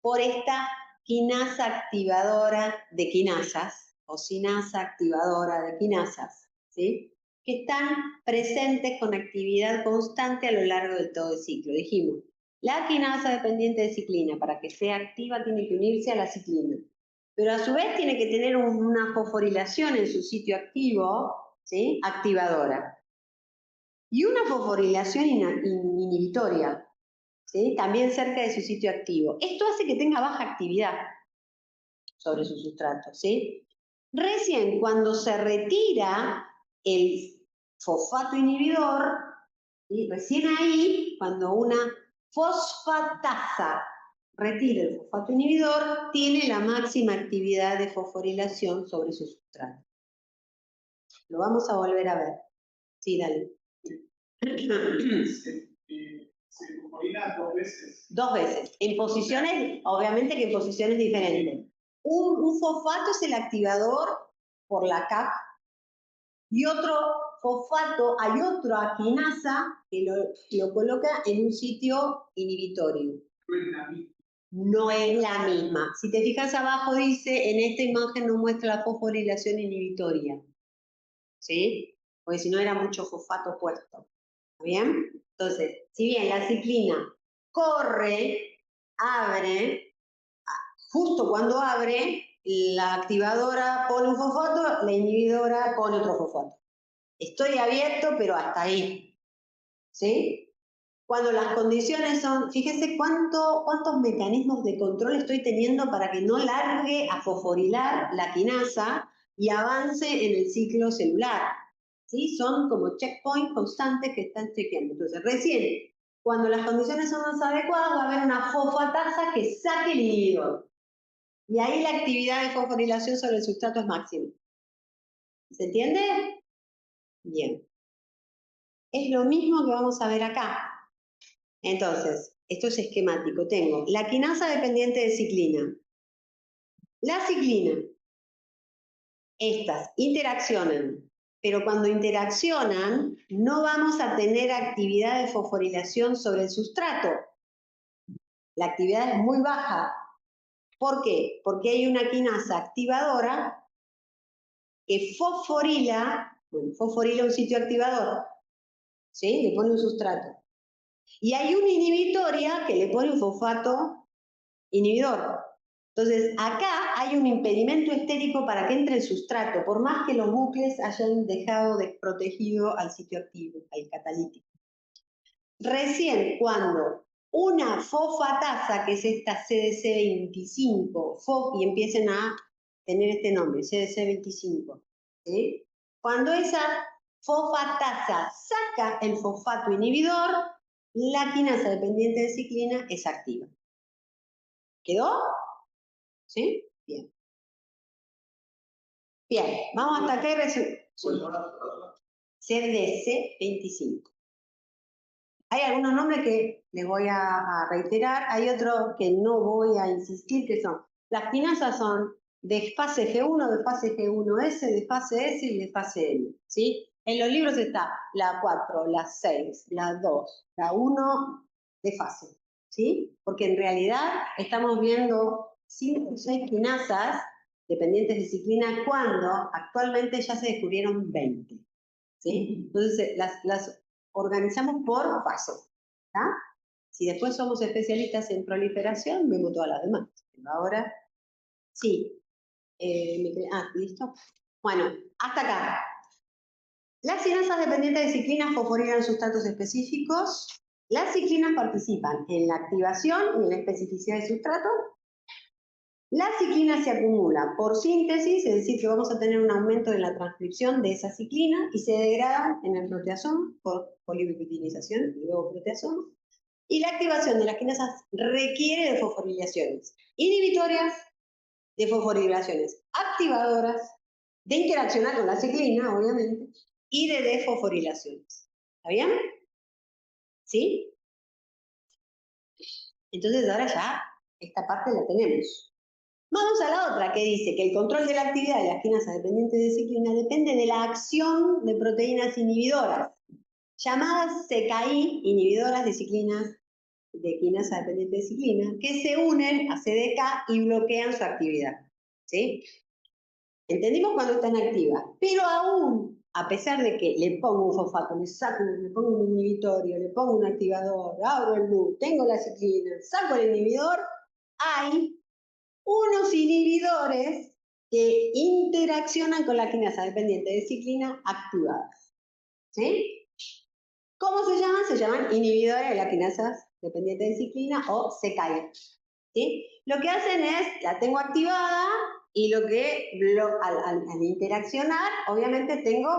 por esta quinasa activadora de quinasas, o sinasa activadora de quinasas, ¿sí?, que están presentes con actividad constante a lo largo de todo el ciclo. Dijimos, la quinasa dependiente de ciclina, para que sea activa, tiene que unirse a la ciclina, pero a su vez tiene que tener una fosforilación en su sitio activo, ¿sí?, activadora. Y una fosforilación inhibitoria, ¿sí?, también cerca de su sitio activo. Esto hace que tenga baja actividad sobre su sustrato, ¿sí? Recién cuando se retira el fosfato inhibidor, ¿sí?, recién ahí, cuando una fosfatasa retira el fosfato inhibidor, tiene la máxima actividad de fosforilación sobre su sustrato. Lo vamos a volver a ver. Sí, dale. Se fosforila 2 veces. 2 veces. En posiciones, obviamente que en posiciones diferentes. Un fosfato es el activador por la CAP y otro fosfato, hay otra quinasa que lo coloca en un sitio inhibitorio. No es la misma. Si te fijas abajo dice, en esta imagen no muestra la fosforilación inhibitoria, ¿sí? Porque si no era mucho fosfato puesto. ¿Está bien? Entonces, si bien la ciclina corre, abre, justo cuando abre, la activadora pone un fosfato, la inhibidora pone otro fosfato. Estoy abierto, pero hasta ahí, ¿sí? Cuando las condiciones son, fíjense cuántos mecanismos de control estoy teniendo para que no largue a fosforilar la quinasa y avance en el ciclo celular, ¿sí? Son como checkpoints constantes que están chequeando. Entonces, recién, cuando las condiciones son más adecuadas, va a haber una fosfatasa que saque el inhibidor. Y ahí la actividad de fosforilación sobre el sustrato es máxima. ¿Se entiende? Bien. Es lo mismo que vamos a ver acá. Entonces, esto es esquemático. Tengo la quinasa dependiente de ciclina. La ciclina. Estas interaccionan, pero cuando interaccionan no vamos a tener actividad de fosforilación sobre el sustrato. La actividad es muy baja. ¿Por qué? Porque hay una quinasa activadora que fosforila, bueno, fosforila un sitio activador, ¿sí? Le pone un sustrato. Y hay una inhibitoria que le pone un fosfato inhibidor. Entonces, acá hay un impedimento estérico para que entre el sustrato, por más que los bucles hayan dejado desprotegido al sitio activo, al catalítico. Recién cuando una fosfatasa, que es esta CDC25, y empiecen a tener este nombre, CDC25, ¿sí? Cuando esa fosfatasa saca el fosfato inhibidor, la quinasa dependiente de ciclina es activa. ¿Quedó? ¿Sí? Bien. Bien, vamos hasta acá y CDC25. Hay algunos nombres que les voy a reiterar, hay otros que no voy a insistir, que son, las quinasas son de fase G1, de fase G1S, de fase S y de fase N, ¿sí? En los libros está la 4, la 6, la 2, la 1 de fase, ¿sí? Porque en realidad estamos viendo 5 o 6 quinasas dependientes de ciclina cuando actualmente ya se descubrieron 20, ¿sí? Entonces las organizamos por fases, ¿tá? Si después somos especialistas en proliferación, vemos todas las demás. Pero ahora, sí. ¿Listo? Bueno, hasta acá. Las quinasas dependientes de ciclinas fosforilan sustratos específicos. Las ciclinas participan en la activación y en la especificidad de sustrato. La ciclina se acumula por síntesis, es decir, que vamos a tener un aumento en la transcripción de esa ciclina y se degrada en el proteasoma por polibutinización y luego proteasoma. Y la activación de las quinasas requiere de fosforilaciones inhibitorias, de fosforilaciones activadoras, de interaccionar con la ciclina, obviamente, y de desfosforilaciones. ¿Está bien? ¿Sí? Entonces ahora ya esta parte la tenemos. Vamos a la otra que dice que el control de la actividad de las quinasas dependientes de ciclina depende de la acción de proteínas inhibidoras, llamadas CKI, inhibidoras de ciclinas, de quinasa dependiente de ciclina, que se unen a CDK y bloquean su actividad. ¿Sí? Entendimos cuando están activas, pero aún, a pesar de que le pongo un fosfato, le pongo un inhibitorio, le pongo un activador, abro el loop, tengo la ciclina, saco el inhibidor, hay unos inhibidores que interaccionan con la quinasa dependiente de ciclina activadas. ¿Sí? ¿Cómo se llaman? Se llaman inhibidores de la quinasa dependiente de ciclina o CKI. ¿Sí? Lo que hacen es, la tengo activada y lo que al interaccionar, obviamente tengo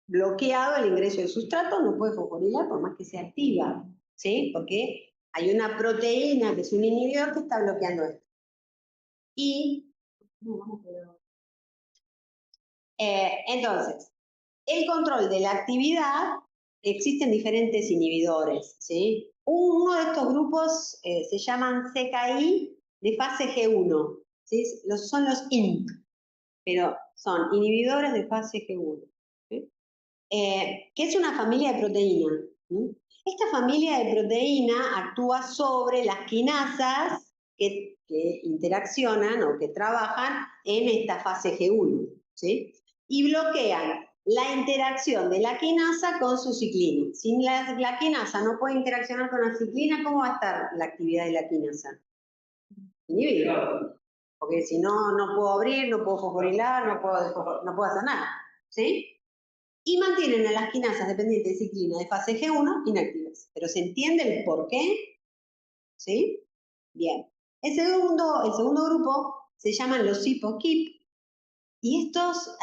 bloqueado el ingreso del sustrato, no puede fosforilar por más que sea activa, ¿sí? Porque hay una proteína que es un inhibidor que está bloqueando esto. Y entonces, el control de la actividad, existen diferentes inhibidores, ¿sí? Uno de estos grupos se llaman CKI de fase G1, ¿sí? Son los INC, pero son inhibidores de fase G1, ¿sí? Que es una familia de proteínas. ¿Sí? Esta familia de proteína actúa sobre las quinasas que interaccionan o que trabajan en esta fase G1, ¿sí? Y bloquean la interacción de la quinasa con su ciclina. Si la quinasa no puede interaccionar con la ciclina, ¿cómo va a estar la actividad de la quinasa? Inhibida. Porque si no, no puedo abrir, no puedo fosforilar, no puedo hacer nada. ¿Sí? Y mantienen a las quinasas dependientes de ciclina de fase G1 inactivas. ¿Pero se entiende el por qué? ¿Sí? Bien. El segundo grupo se llaman los CYP-KIP, y estos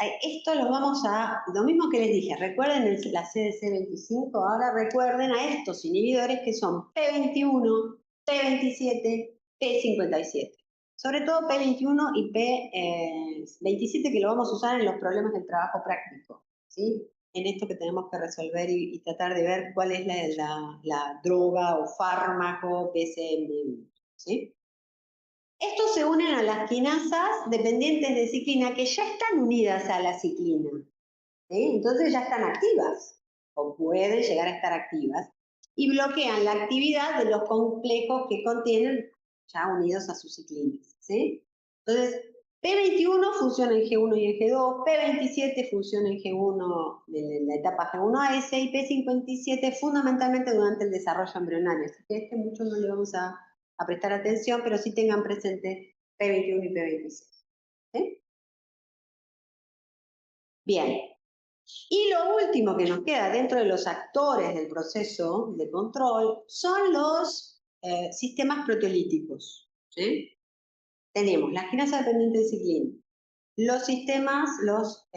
los vamos a, lo mismo que les dije, recuerden la CDC25, ahora recuerden a estos inhibidores que son P21, P27, P57. Sobre todo P21 y P27 que lo vamos a usar en los problemas del trabajo práctico, ¿sí? En esto que tenemos que resolver y tratar de ver cuál es la droga o fármaco que se, ¿sí? Estos se unen a las quinasas dependientes de ciclina que ya están unidas a la ciclina. ¿Sí? Entonces ya están activas, o pueden llegar a estar activas, y bloquean la actividad de los complejos que contienen ya unidos a sus ciclinas, ¿sí? Entonces, P21 funciona en G1 y en G2, P27 funciona en G1, en la etapa G1S, y P57 fundamentalmente durante el desarrollo embrionario. Así que mucho no le vamos a prestar atención, pero sí tengan presente P21 y P27. ¿Sí? Bien. Y lo último que nos queda dentro de los actores del proceso de control son los sistemas proteolíticos. ¿Sí? Tenemos la quinasa dependiente de ciclina, los sistemas, los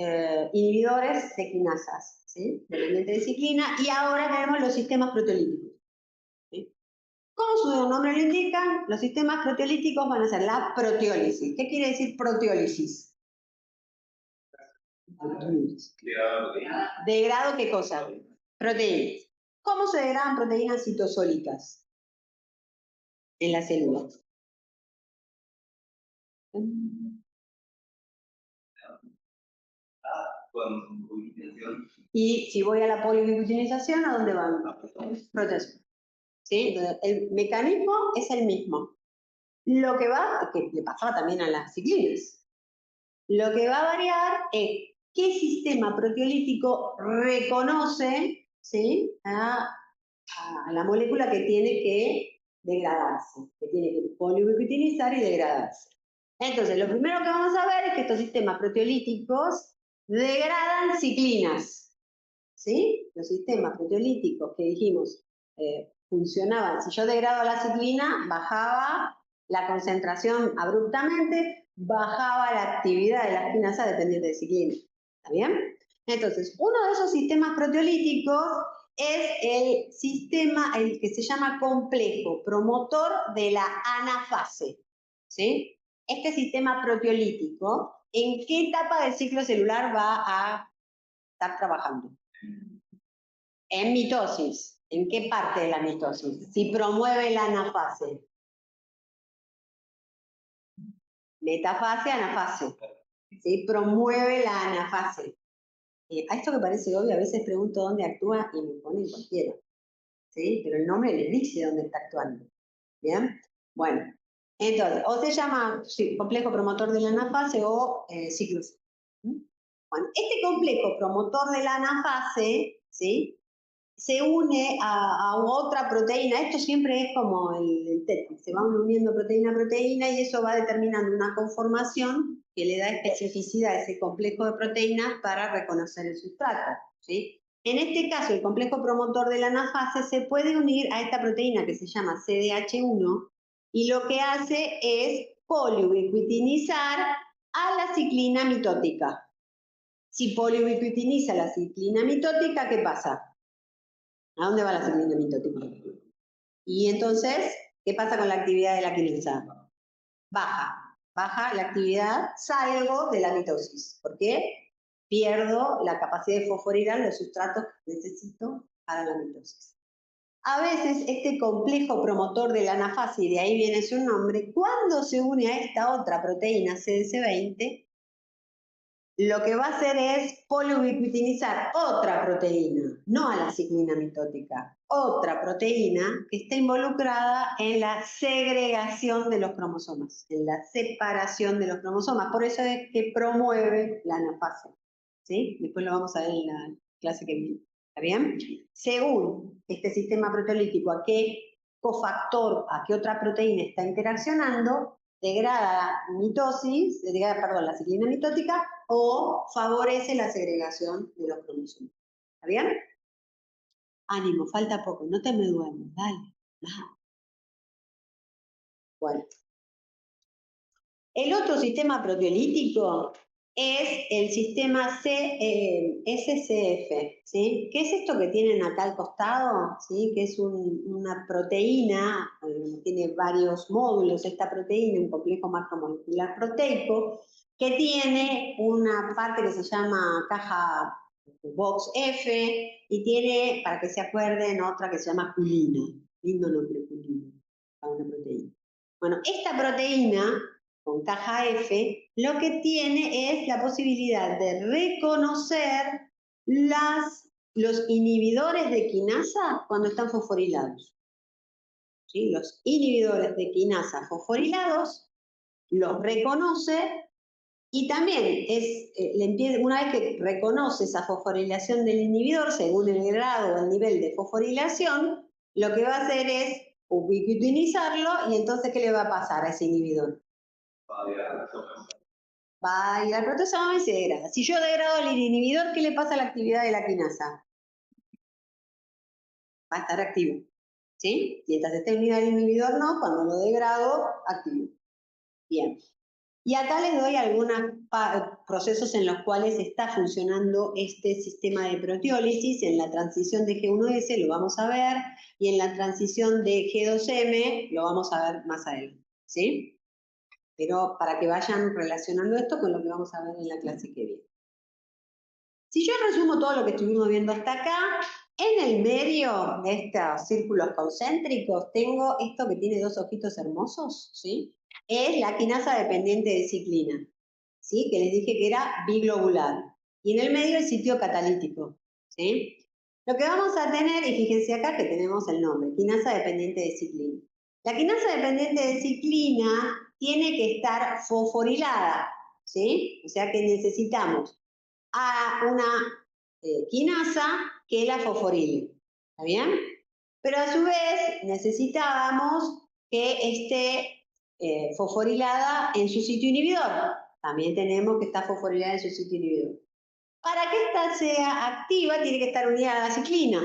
inhibidores de quinasas, ¿sí? Dependiente de ciclina, y ahora tenemos los sistemas proteolíticos. ¿Sí? Como su nombre lo indica, los sistemas proteolíticos van a ser la proteólisis. ¿Qué quiere decir proteólisis? ¿Degrado qué cosa? Proteínas. ¿Cómo se degradan proteínas citosólicas en la célula? Y si voy a la poliglutinización, ¿a dónde van? Proteasas. ¿Sí? Entonces, el mecanismo es el mismo. Lo que va, que le pasaba también a las ciclinas, lo que va a variar es qué sistema proteolítico reconoce, ¿sí? a la molécula que tiene que degradarse, que tiene que poliubiquitinizar y degradarse. Entonces, lo primero que vamos a ver es que estos sistemas proteolíticos degradan ciclinas, ¿sí? Los sistemas proteolíticos que dijimos funcionaban, si yo degrado la ciclina, bajaba la concentración abruptamente, bajaba la actividad de la quinasa dependiente de ciclina. ¿Está bien? Entonces, uno de esos sistemas proteolíticos es el sistema, el que se llama complejo promotor de la anafase. ¿Sí? Este sistema proteolítico, ¿en qué etapa del ciclo celular va a estar trabajando? En mitosis. ¿En qué parte de la mitosis? Si promueve la anafase. Metafase, anafase. ¿Sí? Promueve la anafase. A esto que parece obvio, a veces pregunto dónde actúa y me ponen cualquiera. ¿Sí? Pero el nombre les dice dónde está actuando. ¿Bien? Bueno, entonces, o se llama complejo promotor de la anafase o ciclos. Bueno, este complejo promotor de la anafase, ¿sí? Se une a otra proteína. Esto siempre es como el Tetris, se van uniendo proteína a proteína y eso va determinando una conformación que le da especificidad a ese complejo de proteínas para reconocer el sustrato, ¿sí? En este caso, el complejo promotor de la anafase se puede unir a esta proteína que se llama CDH1 y lo que hace es poliubiquitinizar a la ciclina mitótica. Si poliubiquitiniza la ciclina mitótica, ¿qué pasa? ¿A dónde va la ciclina mitótica? Y entonces, ¿qué pasa con la actividad de la quinasa? Baja la actividad, salgo de la mitosis. ¿Por qué? Pierdo la capacidad de fosforilar los sustratos que necesito para la mitosis. A veces este complejo promotor de la anafase, y de ahí viene su nombre, cuando se une a esta otra proteína CDC20, lo que va a hacer es poliubiquitinizar otra proteína, no a la ciclina mitótica, otra proteína que está involucrada en la segregación de los cromosomas, en la separación de los cromosomas. Por eso es que promueve la anafase. ¿Sí? Después lo vamos a ver en la clase que viene. ¿Está bien? Según este sistema proteolítico, a qué cofactor, a qué otra proteína está interaccionando, degrada la ciclina mitótica o favorece la segregación de los cromosomas. ¿Está bien? Ánimo, falta poco, no te me duermas, dale. Bueno. El otro sistema proteolítico es el sistema SCF, ¿sí? ¿Qué es esto que tienen acá al costado? ¿Sí? Que es una proteína, tiene varios módulos esta proteína, un complejo macromolecular proteico, que tiene una parte que se llama caja box F y tiene, para que se acuerden, otra que se llama culina. Lindo nombre, culina, para una proteína. Bueno, esta proteína con caja F, lo que tiene es la posibilidad de reconocer los inhibidores de quinasa cuando están fosforilados. ¿sí? Los inhibidores de quinasa fosforilados, los reconoce y también una vez que reconoce esa fosforilación del inhibidor, según el grado o el nivel de fosforilación, lo que va a hacer es ubiquitinizarlo y entonces ¿qué le va a pasar a ese inhibidor? Va a ir al proteasoma y se degrada. Si yo degrado el inhibidor, ¿qué le pasa a la actividad de la quinasa? Va a estar activo, ¿sí? Mientras esté unido al inhibidor, no, cuando lo degrado, activo. Bien. Y acá les doy algunos procesos en los cuales está funcionando este sistema de proteólisis. En la transición de G1S lo vamos a ver, y en la transición de G2M lo vamos a ver más adelante, ¿sí? Pero para que vayan relacionando esto con lo que vamos a ver en la clase que viene. Si yo resumo todo lo que estuvimos viendo hasta acá, en el medio de estos círculos concéntricos tengo esto que tiene dos ojitos hermosos, ¿sí? Es la quinasa dependiente de ciclina, ¿sí? Que les dije que era biglobular. Y en el medio el sitio catalítico, ¿sí? Lo que vamos a tener, y fíjense acá que tenemos el nombre, quinasa dependiente de ciclina. La quinasa dependiente de ciclina tiene que estar fosforilada, ¿sí? O sea que necesitamos a una quinasa que la fosforile, ¿está bien? Pero a su vez necesitábamos que esté fosforilada en su sitio inhibidor. También tenemos que estar fosforilada en su sitio inhibidor. Para que esta sea activa tiene que estar unida a la ciclina.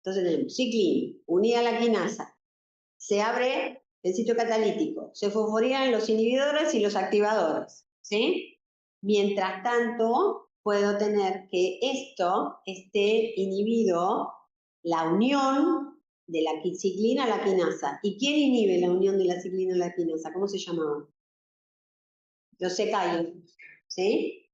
Entonces tenemos ciclina unida a la quinasa. Se abre el sitio catalítico. Se fosforilan los inhibidores y los activadores, ¿sí? Mientras tanto, puedo tener que esto esté inhibido, la unión de la ciclina a la quinasa. ¿Y quién inhibe la unión de la ciclina a la quinasa? ¿Cómo se llamaba? Los secayos, ¿sí?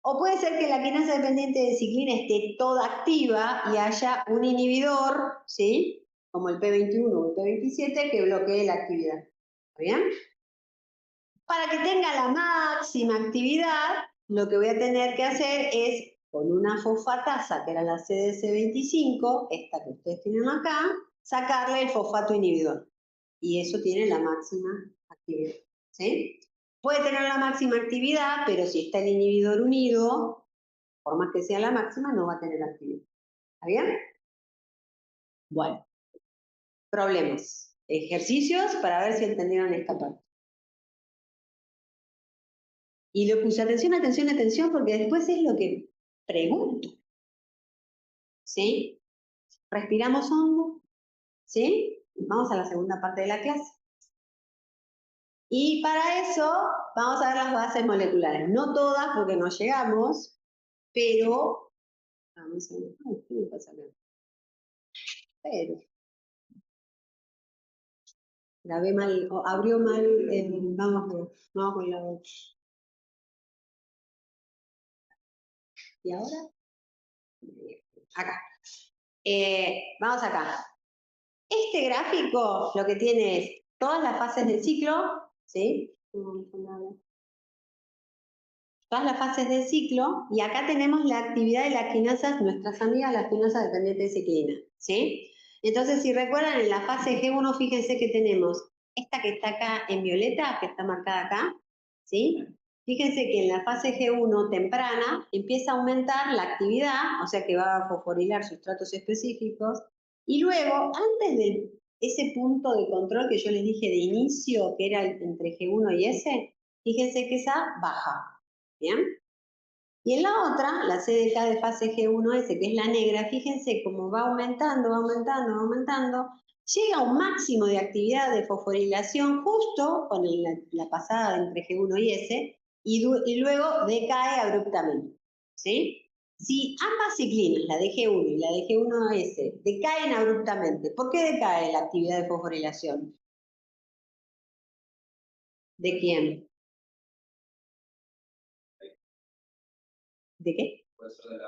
O puede ser que la quinasa dependiente de ciclina esté toda activa y haya un inhibidor, ¿sí? Como el P21 o el P27, que bloquee la actividad. ¿Está bien? Para que tenga la máxima actividad, lo que voy a tener que hacer es, con una fosfatasa, que era la CDC25, esta que ustedes tienen acá, sacarle el fosfato inhibidor. Y eso tiene la máxima actividad, ¿sí? Puede tener la máxima actividad, pero si está el inhibidor unido, por más que sea la máxima, no va a tener actividad. ¿Está bien? Bueno, problemas. Ejercicios para ver si entendieron esta parte. Y le puse atención, atención, atención, porque después es lo que pregunto. ¿Sí? Respiramos hondo. ¿Sí? Vamos a la segunda parte de la clase. Y para eso vamos a ver las bases moleculares. No todas, porque no llegamos, pero... Vamos a ver. Ay, ¿qué me pasa acá? Pero... grabé mal, o abrió mal, vamos con la... ¿Y ahora? Acá. Vamos acá. Este gráfico lo que tiene es todas las fases del ciclo, ¿sí? Todas las fases del ciclo, y acá tenemos la actividad de las quinasas, nuestras amigas las quinasas dependientes de ciclina, ¿sí? Entonces, si recuerdan, en la fase G1, fíjense que tenemos esta que está acá en violeta, que está marcada acá, ¿sí? Fíjense que en la fase G1 temprana empieza a aumentar la actividad, o sea que va a fosforilar sustratos específicos, y luego, antes de ese punto de control que yo les dije de inicio, que era entre G1 y S, fíjense que esa baja, ¿bien? Y en la otra, la CDK de fase G1S, que es la negra, fíjense cómo va aumentando, va aumentando, va aumentando, llega a un máximo de actividad de fosforilación justo con la pasada entre G1 y S, y luego decae abruptamente, ¿sí? Si ambas ciclinas, la de G1 y la de G1S, decaen abruptamente, ¿por qué decae la actividad de fosforilación? ¿De quién? ¿De qué? Puede ser de la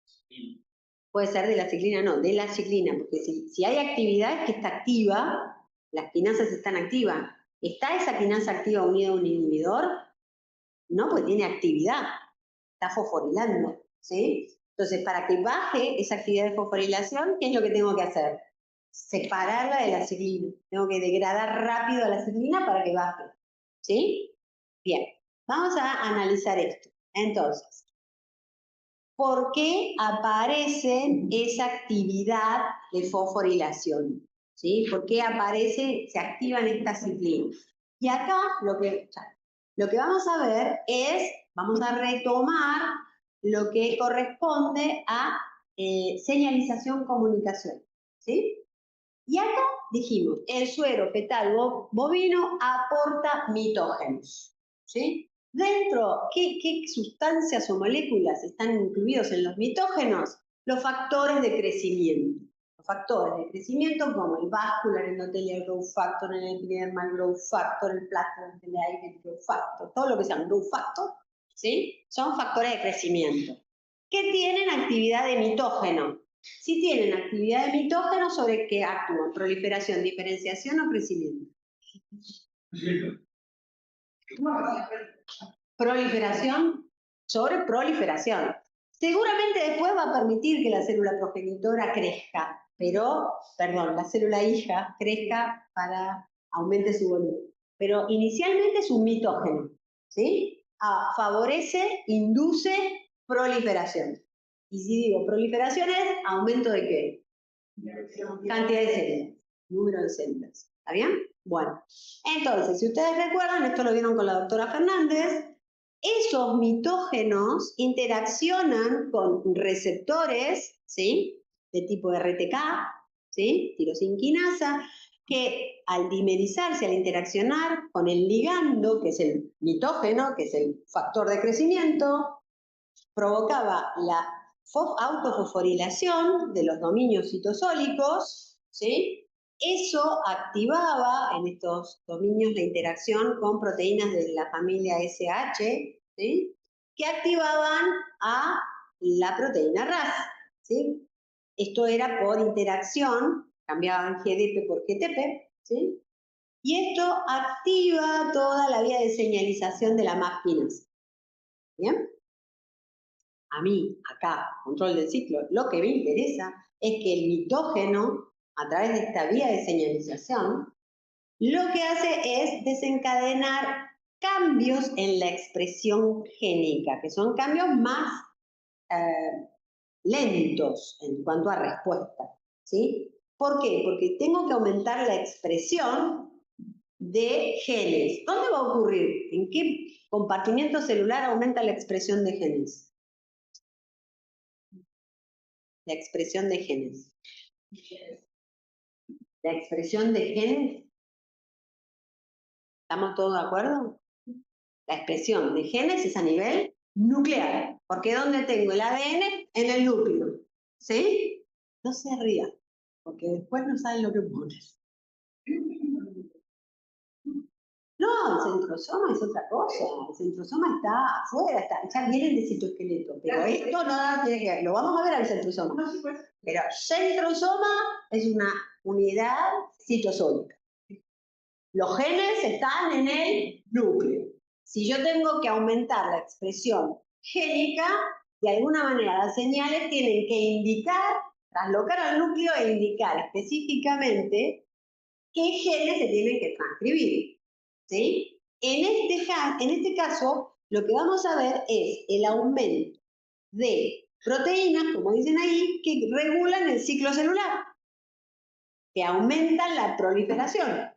ciclina. Puede ser de la ciclina, no, de la ciclina, porque si hay actividad es que está activa, las quinasas están activas. ¿Está esa quinasa activa unida a un inhibidor? No, pues tiene actividad, está fosforilando, ¿sí? Entonces, para que baje esa actividad de fosforilación, ¿qué es lo que tengo que hacer? separarla de la ciclina. Tengo que degradar rápido a la ciclina para que baje. ¿Sí? Bien, vamos a analizar esto. Entonces, ¿por qué aparece esa actividad de fosforilación? ¿Sí? ¿Por qué aparece, se activan estas ciclinas? Y acá lo que vamos a ver es, vamos a retomar lo que corresponde a señalización comunicación. ¿Sí? Y acá dijimos, el suero fetal bovino aporta mitógenos. ¿Sí? Dentro, ¿qué sustancias o moléculas están incluidos en los mitógenos? Los factores de crecimiento. Los factores de crecimiento como el vascular endothelial growth factor, el epidermal growth factor, el plasma endothelial growth factor, todo lo que sean growth factor, ¿sí? Son factores de crecimiento que tienen actividad de mitógeno. Si tienen actividad de mitógeno, ¿sobre qué actúan? Proliferación, diferenciación o crecimiento. Proliferación sobre proliferación. Seguramente después va a permitir que la célula progenitora crezca, la célula hija crezca para aumente su volumen. Pero inicialmente es un mitógeno, ¿sí? Favorece, induce proliferación. Y si digo proliferación es aumento de ¿qué? Cantidad de células, número de células. ¿Está bien? Bueno, entonces, si ustedes recuerdan, esto lo vieron con la doctora Fernández, esos mitógenos interaccionan con receptores, ¿sí? De tipo RTK, ¿sí? Tirosinquinasa, que al dimerizarse, al interaccionar con el ligando, que es el mitógeno, que es el factor de crecimiento, provocaba la autofosforilación de los dominios citosólicos, ¿sí? Eso activaba en estos dominios la interacción con proteínas de la familia SH, ¿sí? Que activaban a la proteína RAS, ¿sí? Esto era por interacción, cambiaban GDP por GTP, ¿sí? Y esto activa toda la vía de señalización de la MAP-quinasa. ¿Bien? A mí, acá, control del ciclo, lo que me interesa es que el mitógeno, a través de esta vía de señalización, lo que hace es desencadenar cambios en la expresión génica, que son cambios más lentos en cuanto a respuesta, ¿sí? ¿Por qué? Porque tengo que aumentar la expresión de genes. ¿Dónde va a ocurrir? ¿En qué compartimiento celular aumenta la expresión de genes? La expresión de genes. La expresión de genes, ¿estamos todos de acuerdo? La expresión de genes es a nivel nuclear, porque ¿dónde tengo el ADN? En el núcleo, ¿sí? No se ría, porque después no saben lo que pones. No, el centrosoma es otra cosa, el centrosoma está afuera, ya viene el citoesqueleto, pero esto no tiene que ver, lo vamos a ver al centrosoma. Pero centrosoma es una unidad citosólica. Los genes están en el núcleo. Si yo tengo que aumentar la expresión génica, de alguna manera las señales tienen que indicar, traslocar al núcleo e indicar específicamente qué genes se tienen que transcribir. ¿Sí? En este caso, lo que vamos a ver es el aumento de proteínas, como dicen ahí, que regulan el ciclo celular, que aumentan la proliferación.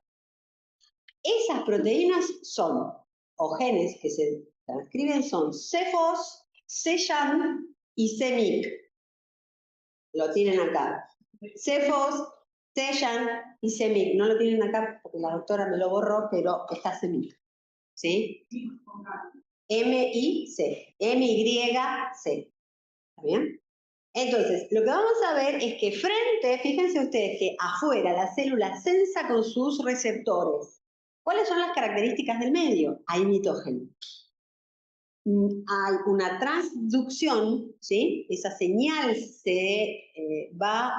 Esas proteínas son, o genes que se transcriben son CFOS, CEAN y CEMIC. Lo tienen acá. CFOS, CEAN y CEMIC. No lo tienen acá porque la doctora me lo borró, pero está CEMIC. ¿Sí? M-I-C. M-Y-C. ¿Está bien? Entonces, lo que vamos a ver es que fíjense ustedes que afuera la célula sensa con sus receptores. ¿Cuáles son las características del medio? Hay mitógeno. Hay una transducción, ¿sí? Esa señal se va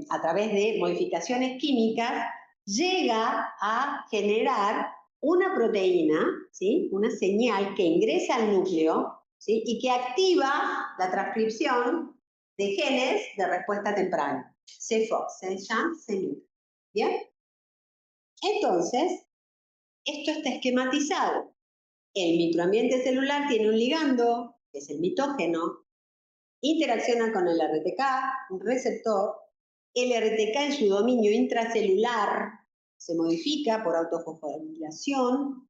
a través de modificaciones químicas, llega a generar una proteína, ¿sí? Una señal que ingresa al núcleo, ¿sí? Y que activa la transcripción de genes de respuesta temprana. CFOS, CEMIC. ¿Bien? Entonces, esto está esquematizado. El microambiente celular tiene un ligando, que es el mitógeno, interacciona con el RTK, un receptor. El RTK en su dominio intracelular se modifica por autofosforilación,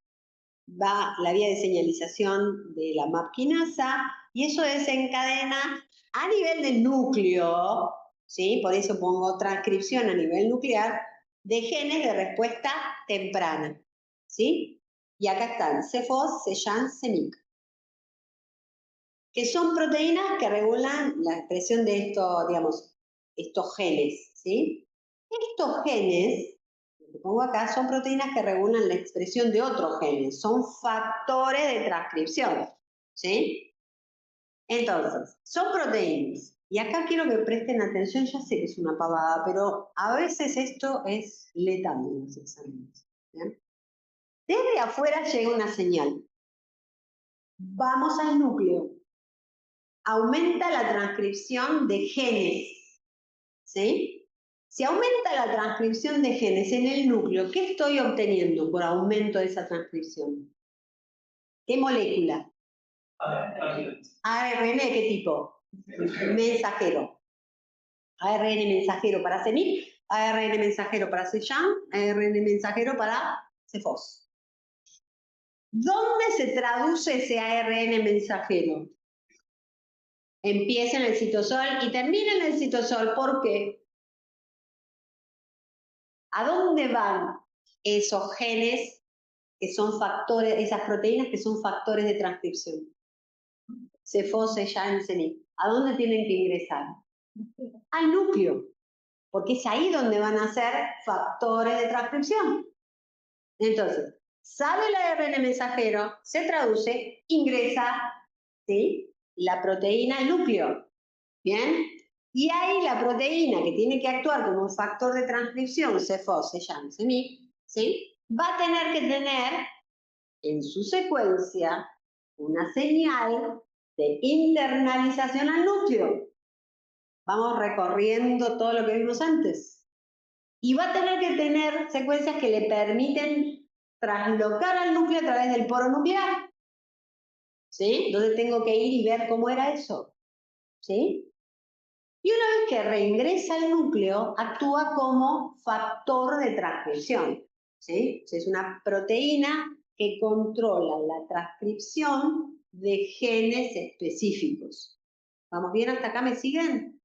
va la vía de señalización de la MAP quinasa y eso desencadena a nivel del núcleo, ¿sí? Por eso pongo transcripción a nivel nuclear de genes de respuesta temprana, ¿sí? Y acá están CFOS, CEYAN, CEMIC, que son proteínas que regulan la expresión de estos, digamos, estos genes, ¿sí? Estos genes, lo que pongo acá, son proteínas que regulan la expresión de otros genes, son factores de transcripción, ¿sí? Entonces, son proteínas. Y acá quiero que presten atención, ya sé que es una pavada, pero a veces esto es letal en los exámenes, ¿bien? Desde afuera llega una señal. Vamos al núcleo. Aumenta la transcripción de genes, ¿sí? Si aumenta la transcripción de genes en el núcleo, ¿qué estoy obteniendo por aumento de esa transcripción? ¿Qué molécula? ARN, ¿qué tipo? Mensajero. ARN mensajero para CEMIC, ARN mensajero para CEYAN, ARN mensajero para CEFOS. ¿Dónde se traduce ese ARN mensajero? Empieza en el citosol y termina en el citosol. ¿Por qué? ¿A dónde van esos genes que son factores, esas proteínas que son factores de transcripción? CFOS, CEYAN, CEMIC. ¿A dónde tienen que ingresar? Al núcleo, porque es ahí donde van a ser factores de transcripción. Entonces, sale el ARN mensajero, se traduce, ingresa, ¿sí?, la proteína al núcleo. ¿Bien? Y ahí la proteína que tiene que actuar como un factor de transcripción, CFOS, CEYAN, CEMIC, ¿sí?, va a tener que tener en su secuencia una señal de internalización al núcleo. Vamos recorriendo todo lo que vimos antes. Y va a tener que tener secuencias que le permiten traslocar al núcleo a través del poro nuclear. ¿Sí? Entonces tengo que ir y ver cómo era eso. ¿Sí? Y una vez que reingresa al núcleo, actúa como factor de transcripción. ¿Sí? Es una proteína que controla la transcripción de genes específicos. ¿Vamos bien hasta acá? ¿Me siguen?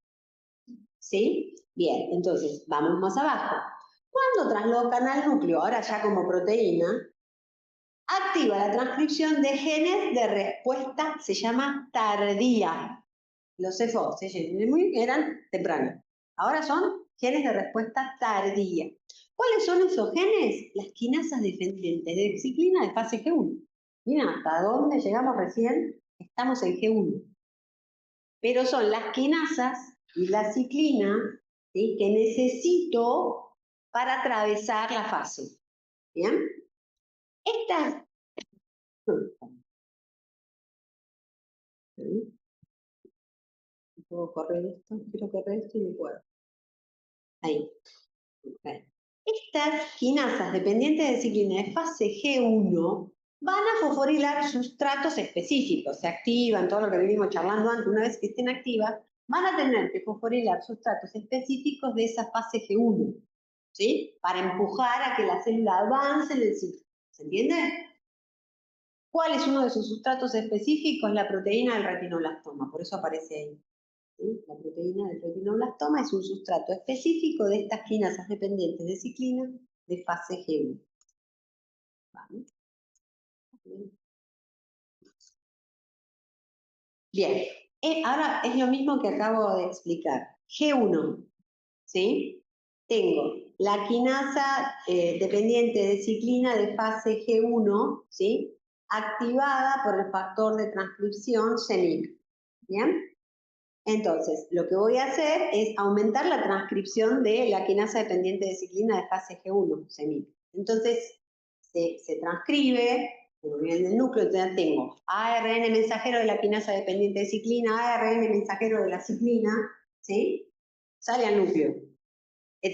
¿Sí? Bien, entonces vamos más abajo. Cuando traslocan al núcleo, ahora ya como proteína, activa la transcripción de genes de respuesta, se llama tardía. Los CFOS eran tempranos. Ahora son genes de respuesta tardía. ¿Cuáles son esos genes? Las quinasas dependientes de ciclina de fase G1. Miren hasta dónde llegamos recién. Estamos en G1. Pero son las quinasas y la ciclina, ¿sí?, que necesito para atravesar la fase. ¿Bien? Estas... ¿Puedo correr esto? Quiero correr esto y no puedo. Ahí. Okay. Estas quinasas dependientes de ciclina de fase G1 van a fosforilar sustratos específicos, se activan, todo lo que venimos charlando antes, una vez que estén activas, van a tener que fosforilar sustratos específicos de esa fase G1, ¿sí?, para empujar a que la célula avance en el ciclo. ¿Se entiende? ¿Cuál es uno de sus sustratos específicos? La proteína del retinoblastoma, por eso aparece ahí. ¿Sí? La proteína del retinoblastoma es un sustrato específico de estas quinasas dependientes de ciclina de fase G1. ¿Vale? Bien, ahora es lo mismo que acabo de explicar. G1, ¿sí? Tengo la quinasa dependiente de ciclina de fase G1, ¿sí?, activada por el factor de transcripción CEMIC. ¿Bien? Entonces, lo que voy a hacer es aumentar la transcripción de la quinasa dependiente de ciclina de fase G1, CEMIC. Entonces, se transcribe en el nivel del núcleo, entonces tengo ARN mensajero de la quinasa dependiente de ciclina, ARN mensajero de la ciclina, ¿sí? sale al núcleo.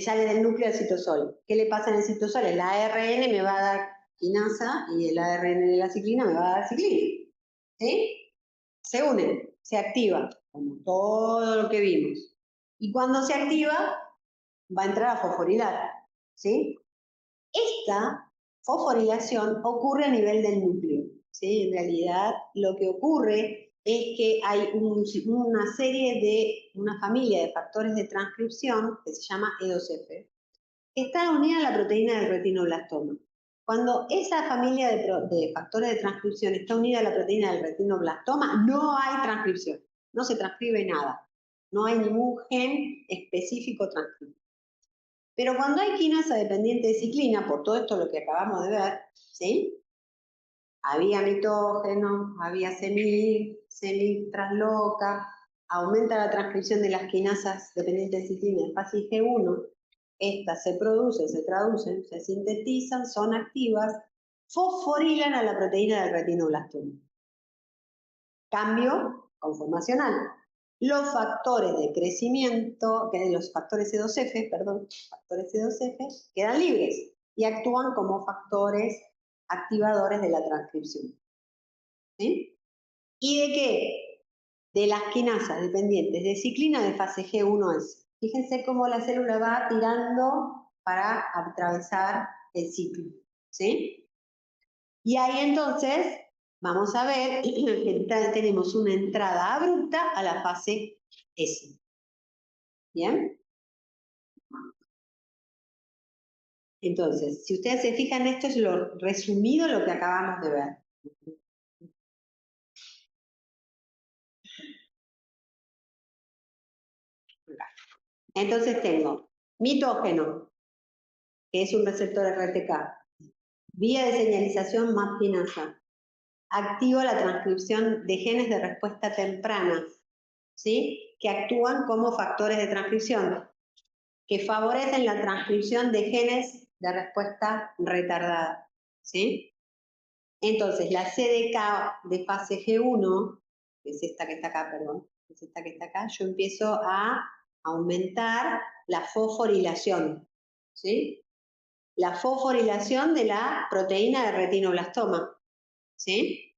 Sale del núcleo al citosol. ¿Qué le pasa en el citosol? El ARN me va a dar quinasa y el ARN de la ciclina me va a dar ciclina. ¿Sí? Se unen, se activa, como todo lo que vimos. Y cuando se activa, va a entrar a fosforilar. ¿Sí? Esta fosforilación ocurre a nivel del núcleo. ¿Sí? En realidad, lo que ocurre es que hay una familia de factores de transcripción que se llama E2F, que está unida a la proteína del retinoblastoma. Cuando esa familia de factores de transcripción está unida a la proteína del retinoblastoma, no hay transcripción, no se transcribe nada, no hay ningún gen específico transcrito. Pero cuando hay quinasa dependiente de ciclina, por todo esto lo que acabamos de ver, ¿sí? Había mitógeno, había semi-trasloca, aumenta la transcripción de las quinasas dependientes de ciclina en fase G1, estas se producen, se traducen, se sintetizan, son activas, fosforilan a la proteína del retinoblastoma. Cambio conformacional. Los factores de crecimiento, los factores C2F, factores C2F, quedan libres y actúan como factores activadores de la transcripción. ¿Sí? ¿Y de qué? De las quinasas dependientes de ciclina de fase G1S. Fíjense cómo la célula va tirando para atravesar el ciclo. ¿Sí? Y ahí entonces vamos a ver que tenemos una entrada abrupta a la fase S. ¿Bien? Entonces, si ustedes se fijan, esto es lo resumido lo que acabamos de ver. Entonces tengo mitógeno, que es un receptor RTK, vía de señalización MAP quinasa, activa la transcripción de genes de respuesta temprana, ¿sí? Que actúan como factores de transcripción, que favorecen la transcripción de genes de respuesta retardada, ¿sí? Entonces, la CDK de fase G1, que es esta que está acá, perdón, es esta que está acá, yo empiezo a aumentar la fosforilación, ¿sí? La fosforilación de la proteína de retinoblastoma, ¿sí?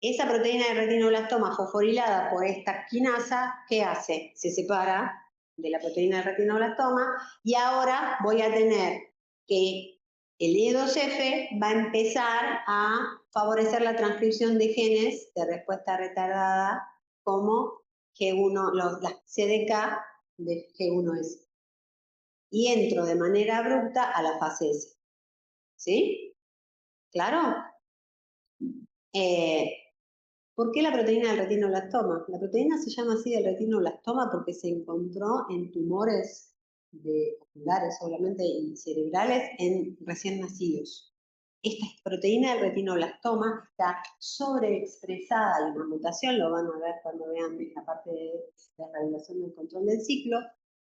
Esa proteína de retinoblastoma fosforilada por esta quinasa, ¿qué hace? Se separa de la proteína de retinoblastoma y ahora voy a tener que el E2F va a empezar a favorecer la transcripción de genes de respuesta retardada como G1, las CDK de G1S. Y entro de manera abrupta a la fase S. ¿Sí? ¿Claro? ¿Por qué la proteína del retinoblastoma? La proteína se llama así del retinoblastoma porque se encontró en tumores oculares solamente y cerebrales en recién nacidos. Esta proteína del retinoblastoma está sobreexpresada, hay una mutación, lo van a ver cuando vean la parte de la regulación del control del ciclo,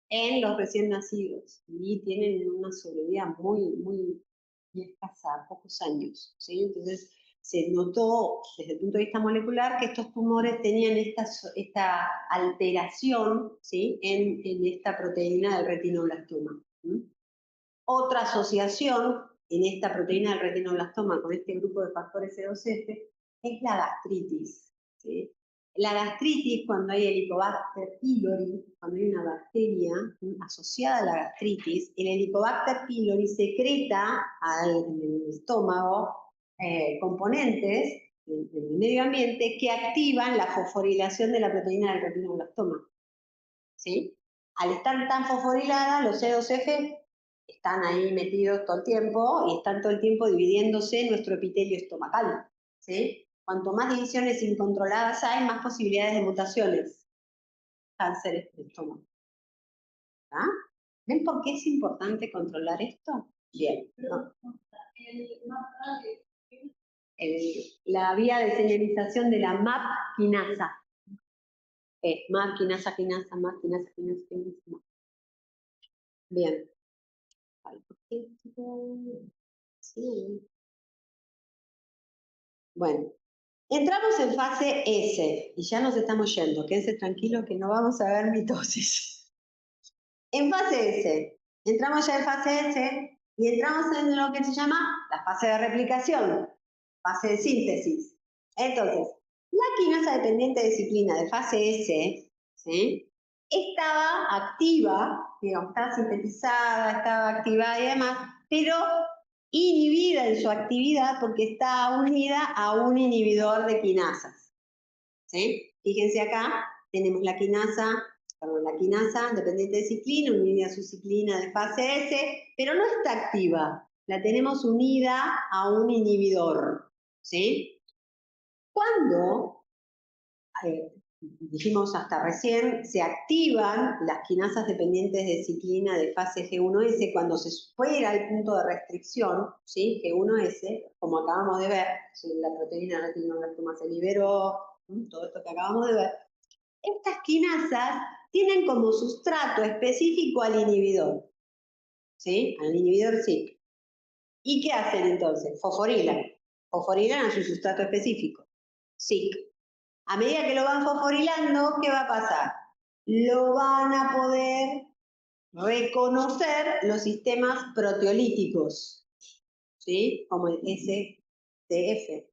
en los recién nacidos y tienen una sobrevida muy escasa, pocos años, ¿sí? Entonces, se notó desde el punto de vista molecular que estos tumores tenían esta alteración, ¿sí? en esta proteína del retinoblastoma. ¿Sí? Otra asociación en esta proteína del retinoblastoma con este grupo de factores C2F es la gastritis. ¿Sí? La gastritis, cuando hay Helicobacter pylori, cuando hay una bacteria asociada a la gastritis, el Helicobacter pylori secreta en el estómago componentes del medio ambiente que activan la fosforilación de la proteína del retinoblastoma. ¿Sí? Al estar tan fosforilada, los C2F están ahí metidos todo el tiempo y están todo el tiempo dividiéndose en nuestro epitelio estomacal. ¿Sí? Cuanto más divisiones incontroladas hay, más posibilidades de mutaciones. Cánceres de estómago. ¿Ah? ¿Ven por qué es importante controlar esto? Bien. ¿No? La vía de señalización de la MAP quinasa. MAP quinasa, quinasa, MAP quinasa, quinasa, quinasa. Bien. Sí. Bueno, entramos en fase S y ya nos estamos yendo. Quédense tranquilos que no vamos a ver mitosis. En fase S, entramos ya en fase S y entramos en lo que se llama la fase de replicación, fase de síntesis. Entonces, la quinasa dependiente de ciclina de fase S, ¿sí?, estaba activa, digamos, estaba sintetizada, estaba activada y demás, pero inhibida en su actividad porque está unida a un inhibidor de quinasas. ¿Sí? Fíjense acá, tenemos la quinasa dependiente de ciclina, unida a su ciclina de fase S, pero no está activa, la tenemos unida a un inhibidor. ¿Sí? Cuando dijimos hasta recién, se activan las quinasas dependientes de ciclina de fase G1S cuando se supera el punto de restricción, ¿sí? G1S, como acabamos de ver, la proteína retinolactoma se liberó, todo esto que acabamos de ver. Estas quinasas tienen como sustrato específico al inhibidor, ¿sí? Al inhibidor SIC. ¿Y qué hacen entonces? Fosforilan a su sustrato específico, SIC. A medida que lo van fosforilando, ¿qué va a pasar? Lo van a poder reconocer los sistemas proteolíticos, ¿sí? Como el STF.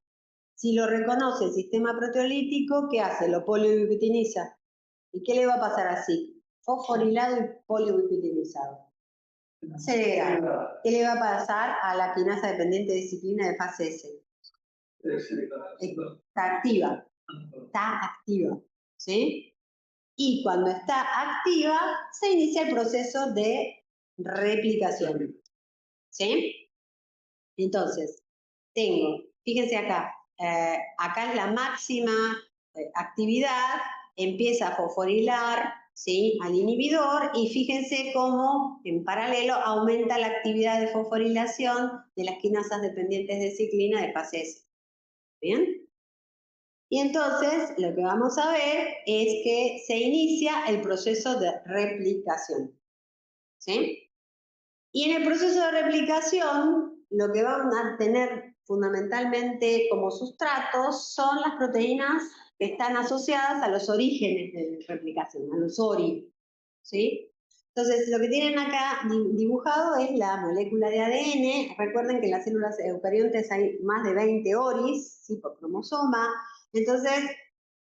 Si lo reconoce el sistema proteolítico, ¿qué hace? Lo poliubiquitiniza. ¿Y qué le va a pasar así? Fosforilado y poliubiquitinizado. ¿Qué le va a pasar a la quinasa dependiente de ciclina de fase S? Está activa. Está activa, ¿sí? Y cuando está activa, se inicia el proceso de replicación, ¿sí? Entonces, fíjense acá, acá es la máxima actividad, empieza a fosforilar, ¿sí?, al inhibidor, y fíjense cómo en paralelo aumenta la actividad de fosforilación de las quinasas dependientes de ciclina de fase S. ¿Bien? Y entonces lo que vamos a ver es que se inicia el proceso de replicación, ¿sí? Y en el proceso de replicación, lo que van a tener fundamentalmente como sustratos son las proteínas que están asociadas a los orígenes de replicación, a los ORI, ¿sí? Entonces, lo que tienen acá dibujado es la molécula de ADN. Recuerden que en las células eucariontes hay más de 20 ORIs, ¿sí?, por cromosoma. Entonces,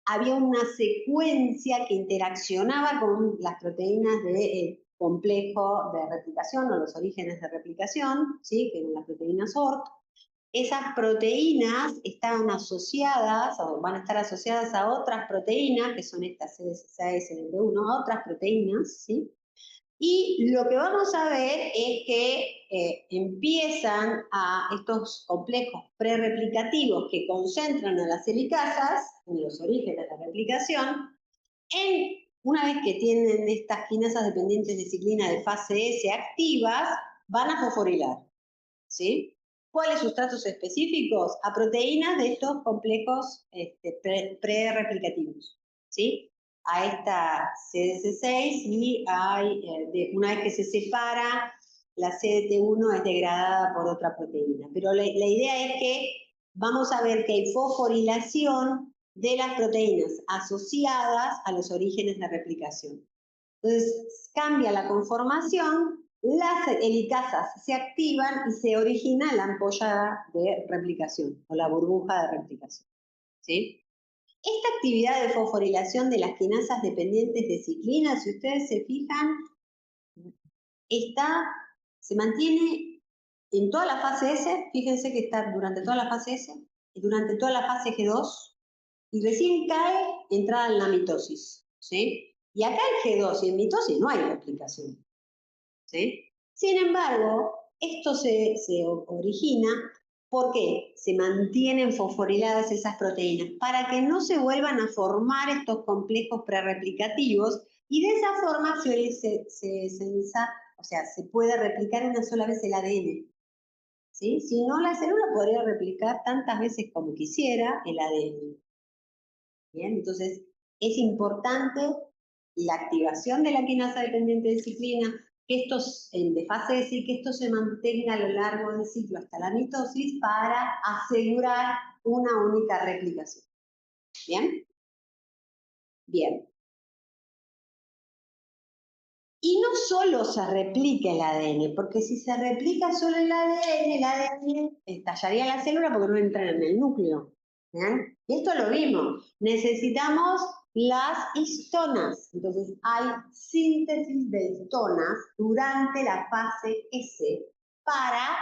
había una secuencia que interaccionaba con las proteínas de complejo de replicación o los orígenes de replicación, ¿sí?, que eran las proteínas ORT. Esas proteínas estaban asociadas o van a estar asociadas a otras proteínas, que son estas CDC6, ND1, a otras proteínas, ¿sí? Y lo que vamos a ver es que empiezan a estos complejos prerreplicativos que concentran a las helicasas en los orígenes de la replicación. Una vez que tienen estas quinasas dependientes de ciclina de fase S activas, van a fosforilar, ¿sí? ¿Cuáles sustratos específicos? A proteínas de estos complejos prerreplicativos, ¿sí? A esta CDC6 y una vez que se separa, la CDT1 es degradada por otra proteína. Pero la idea es que vamos a ver que hay fosforilación de las proteínas asociadas a los orígenes de replicación. Entonces cambia la conformación, las helicasas se activan y se origina la ampolla de replicación o la burbuja de replicación, ¿sí? Esta actividad de fosforilación de las quinasas dependientes de ciclina, si ustedes se fijan, se mantiene en toda la fase S. Fíjense que está durante toda la fase S y durante toda la fase G2, y recién cae entrada en la mitosis, ¿sí? Y acá en G2 y en mitosis no hay replicación, ¿sí? Sin embargo, esto se origina porque se mantienen fosforiladas esas proteínas para que no se vuelvan a formar estos complejos prerreplicativos, y de esa forma se puede replicar una sola vez el ADN, ¿sí? Si no, la célula podría replicar tantas veces como quisiera el ADN. Bien, entonces es importante la activación de la quinasa dependiente de ciclina, que estos de fase S, que esto se mantenga a lo largo del ciclo hasta la mitosis para asegurar una única replicación. ¿Bien? Bien. Y no solo se replica el ADN, porque si se replica solo el ADN estallaría la célula porque no entra en el núcleo. ¿Bien? Y esto lo vimos. Necesitamos las histonas. Entonces hay síntesis de histonas durante la fase S para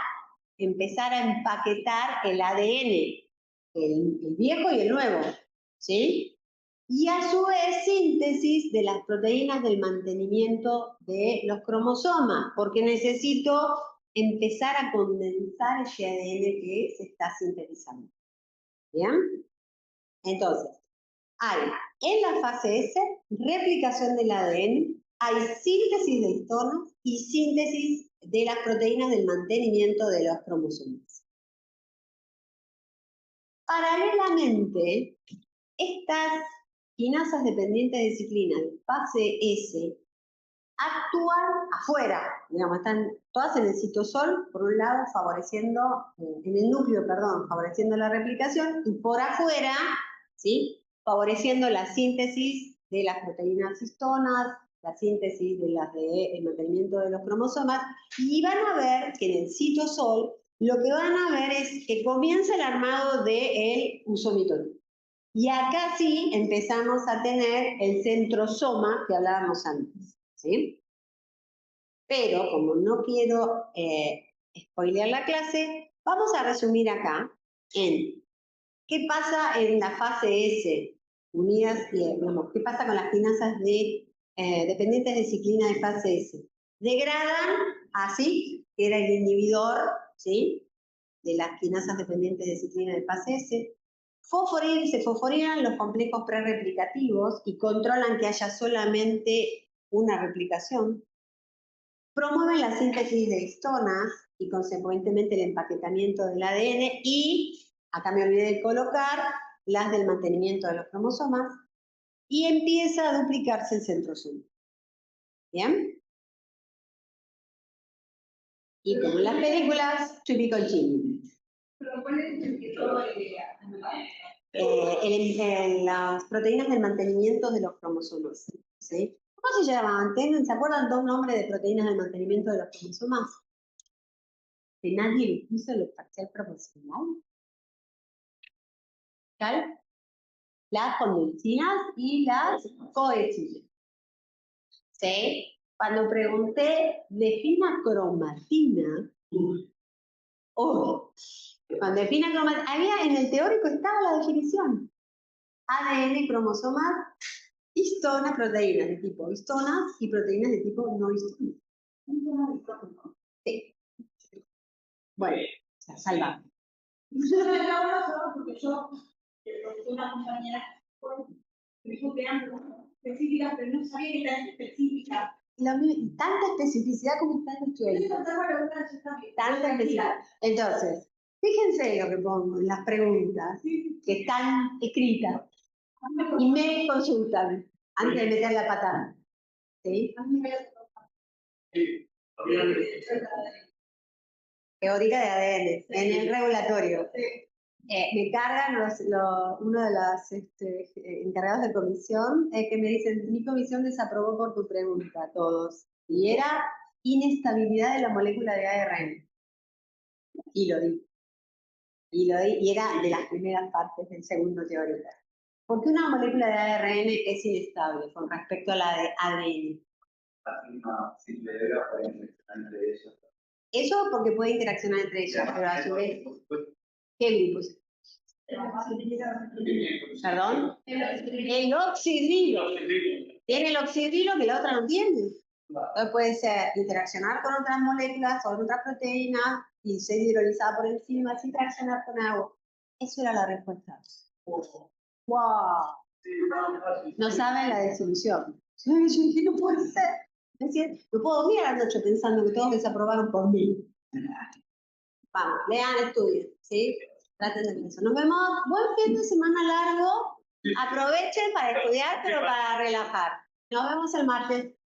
empezar a empaquetar el ADN, el viejo y el nuevo. ¿Sí? Y a su vez síntesis de las proteínas del mantenimiento de los cromosomas, porque necesito empezar a condensar ese ADN que se está sintetizando. ¿Bien? Entonces, hay en la fase S replicación del ADN, hay síntesis de histonas y síntesis de las proteínas del mantenimiento de los cromosomas. Paralelamente, estas quinasas dependientes de ciclina de fase S actúan afuera, digamos, están todas en el citosol, por un lado favoreciendo, en el núcleo, perdón, favoreciendo la replicación, y por afuera, ¿sí?, favoreciendo la síntesis de las proteínas histonas, la síntesis de las de mantenimiento de los cromosomas, y van a ver que en el citosol lo que van a ver es que comienza el armado del usomitol. Y acá sí empezamos a tener el centrosoma que hablábamos antes, ¿sí? Pero como no quiero spoilear la clase, vamos a resumir acá en qué pasa en la fase S, unidas, digamos, qué pasa con las quinasas dependientes de ciclina de fase S. Degradan así, que era el inhibidor, ¿sí?, de las quinasas dependientes de ciclina de fase S. Se fosforilan los complejos prerreplicativos y controlan que haya solamente una replicación. Promueven la síntesis de histonas y consecuentemente el empaquetamiento del ADN y, acá me olvidé de colocar, las del mantenimiento de los cromosomas, y empieza a duplicarse el centrosoma. ¿Bien? Y como en las películas, to be continued. ¿Pero cuál es el sentido las proteínas del mantenimiento de los cromosomas, ¿sí? ¿Cómo se llamaban? ¿Se acuerdan dos nombres de proteínas del mantenimiento de los cromosomas? Que nadie le puso el parcial proporcional. ¿Tal? Las condensinas y las cohexinas. ¿Sí? Cuando pregunté, defina cromatina, cuando defina cromatina, había en el teórico estaba la definición. ADN, cromosomas, histonas, proteínas de tipo histonas y proteínas de tipo no histonas. Sí. Bueno, salva. Porque yo, una compañera, me dijo que eran específicas, pero no sabía que eran específicas. Tanta especificidad como está en el Tanta especificidad. Entonces, fíjense lo que pongo en las preguntas que están escritas y me consultan antes de meter la patada. ¿Sí? Teórica de ADN, en el regulatorio. Me cargan uno de los encargados de comisión que me dicen, mi comisión desaprobó por tu pregunta, todos. Y era inestabilidad de la molécula de ARN. Y lo di. Y era de las primeras partes del segundo teórico. ¿Por qué una molécula de ARN es inestable con respecto a la de ADN? Eso porque puede interaccionar entre ellos, pero a su vez, ¿qué grupos? ¿Perdón? El oxidrilo. Tiene el oxidrilo que la otra no tiene. Entonces puede ser interaccionar con otras moléculas o con otras proteínas y ser hidrolizada por encima sin interaccionar con agua. Eso era la respuesta. ¡Wow! No saben la desilusión. Yo dije, no puede ser. No puedo dormir a la noche pensando que todos desaprobaron por mí. Vamos, lean, estudien, ¿sí? Traten de eso. Nos vemos. Buen fin de semana largo. Aprovechen para estudiar, pero para relajar. Nos vemos el martes.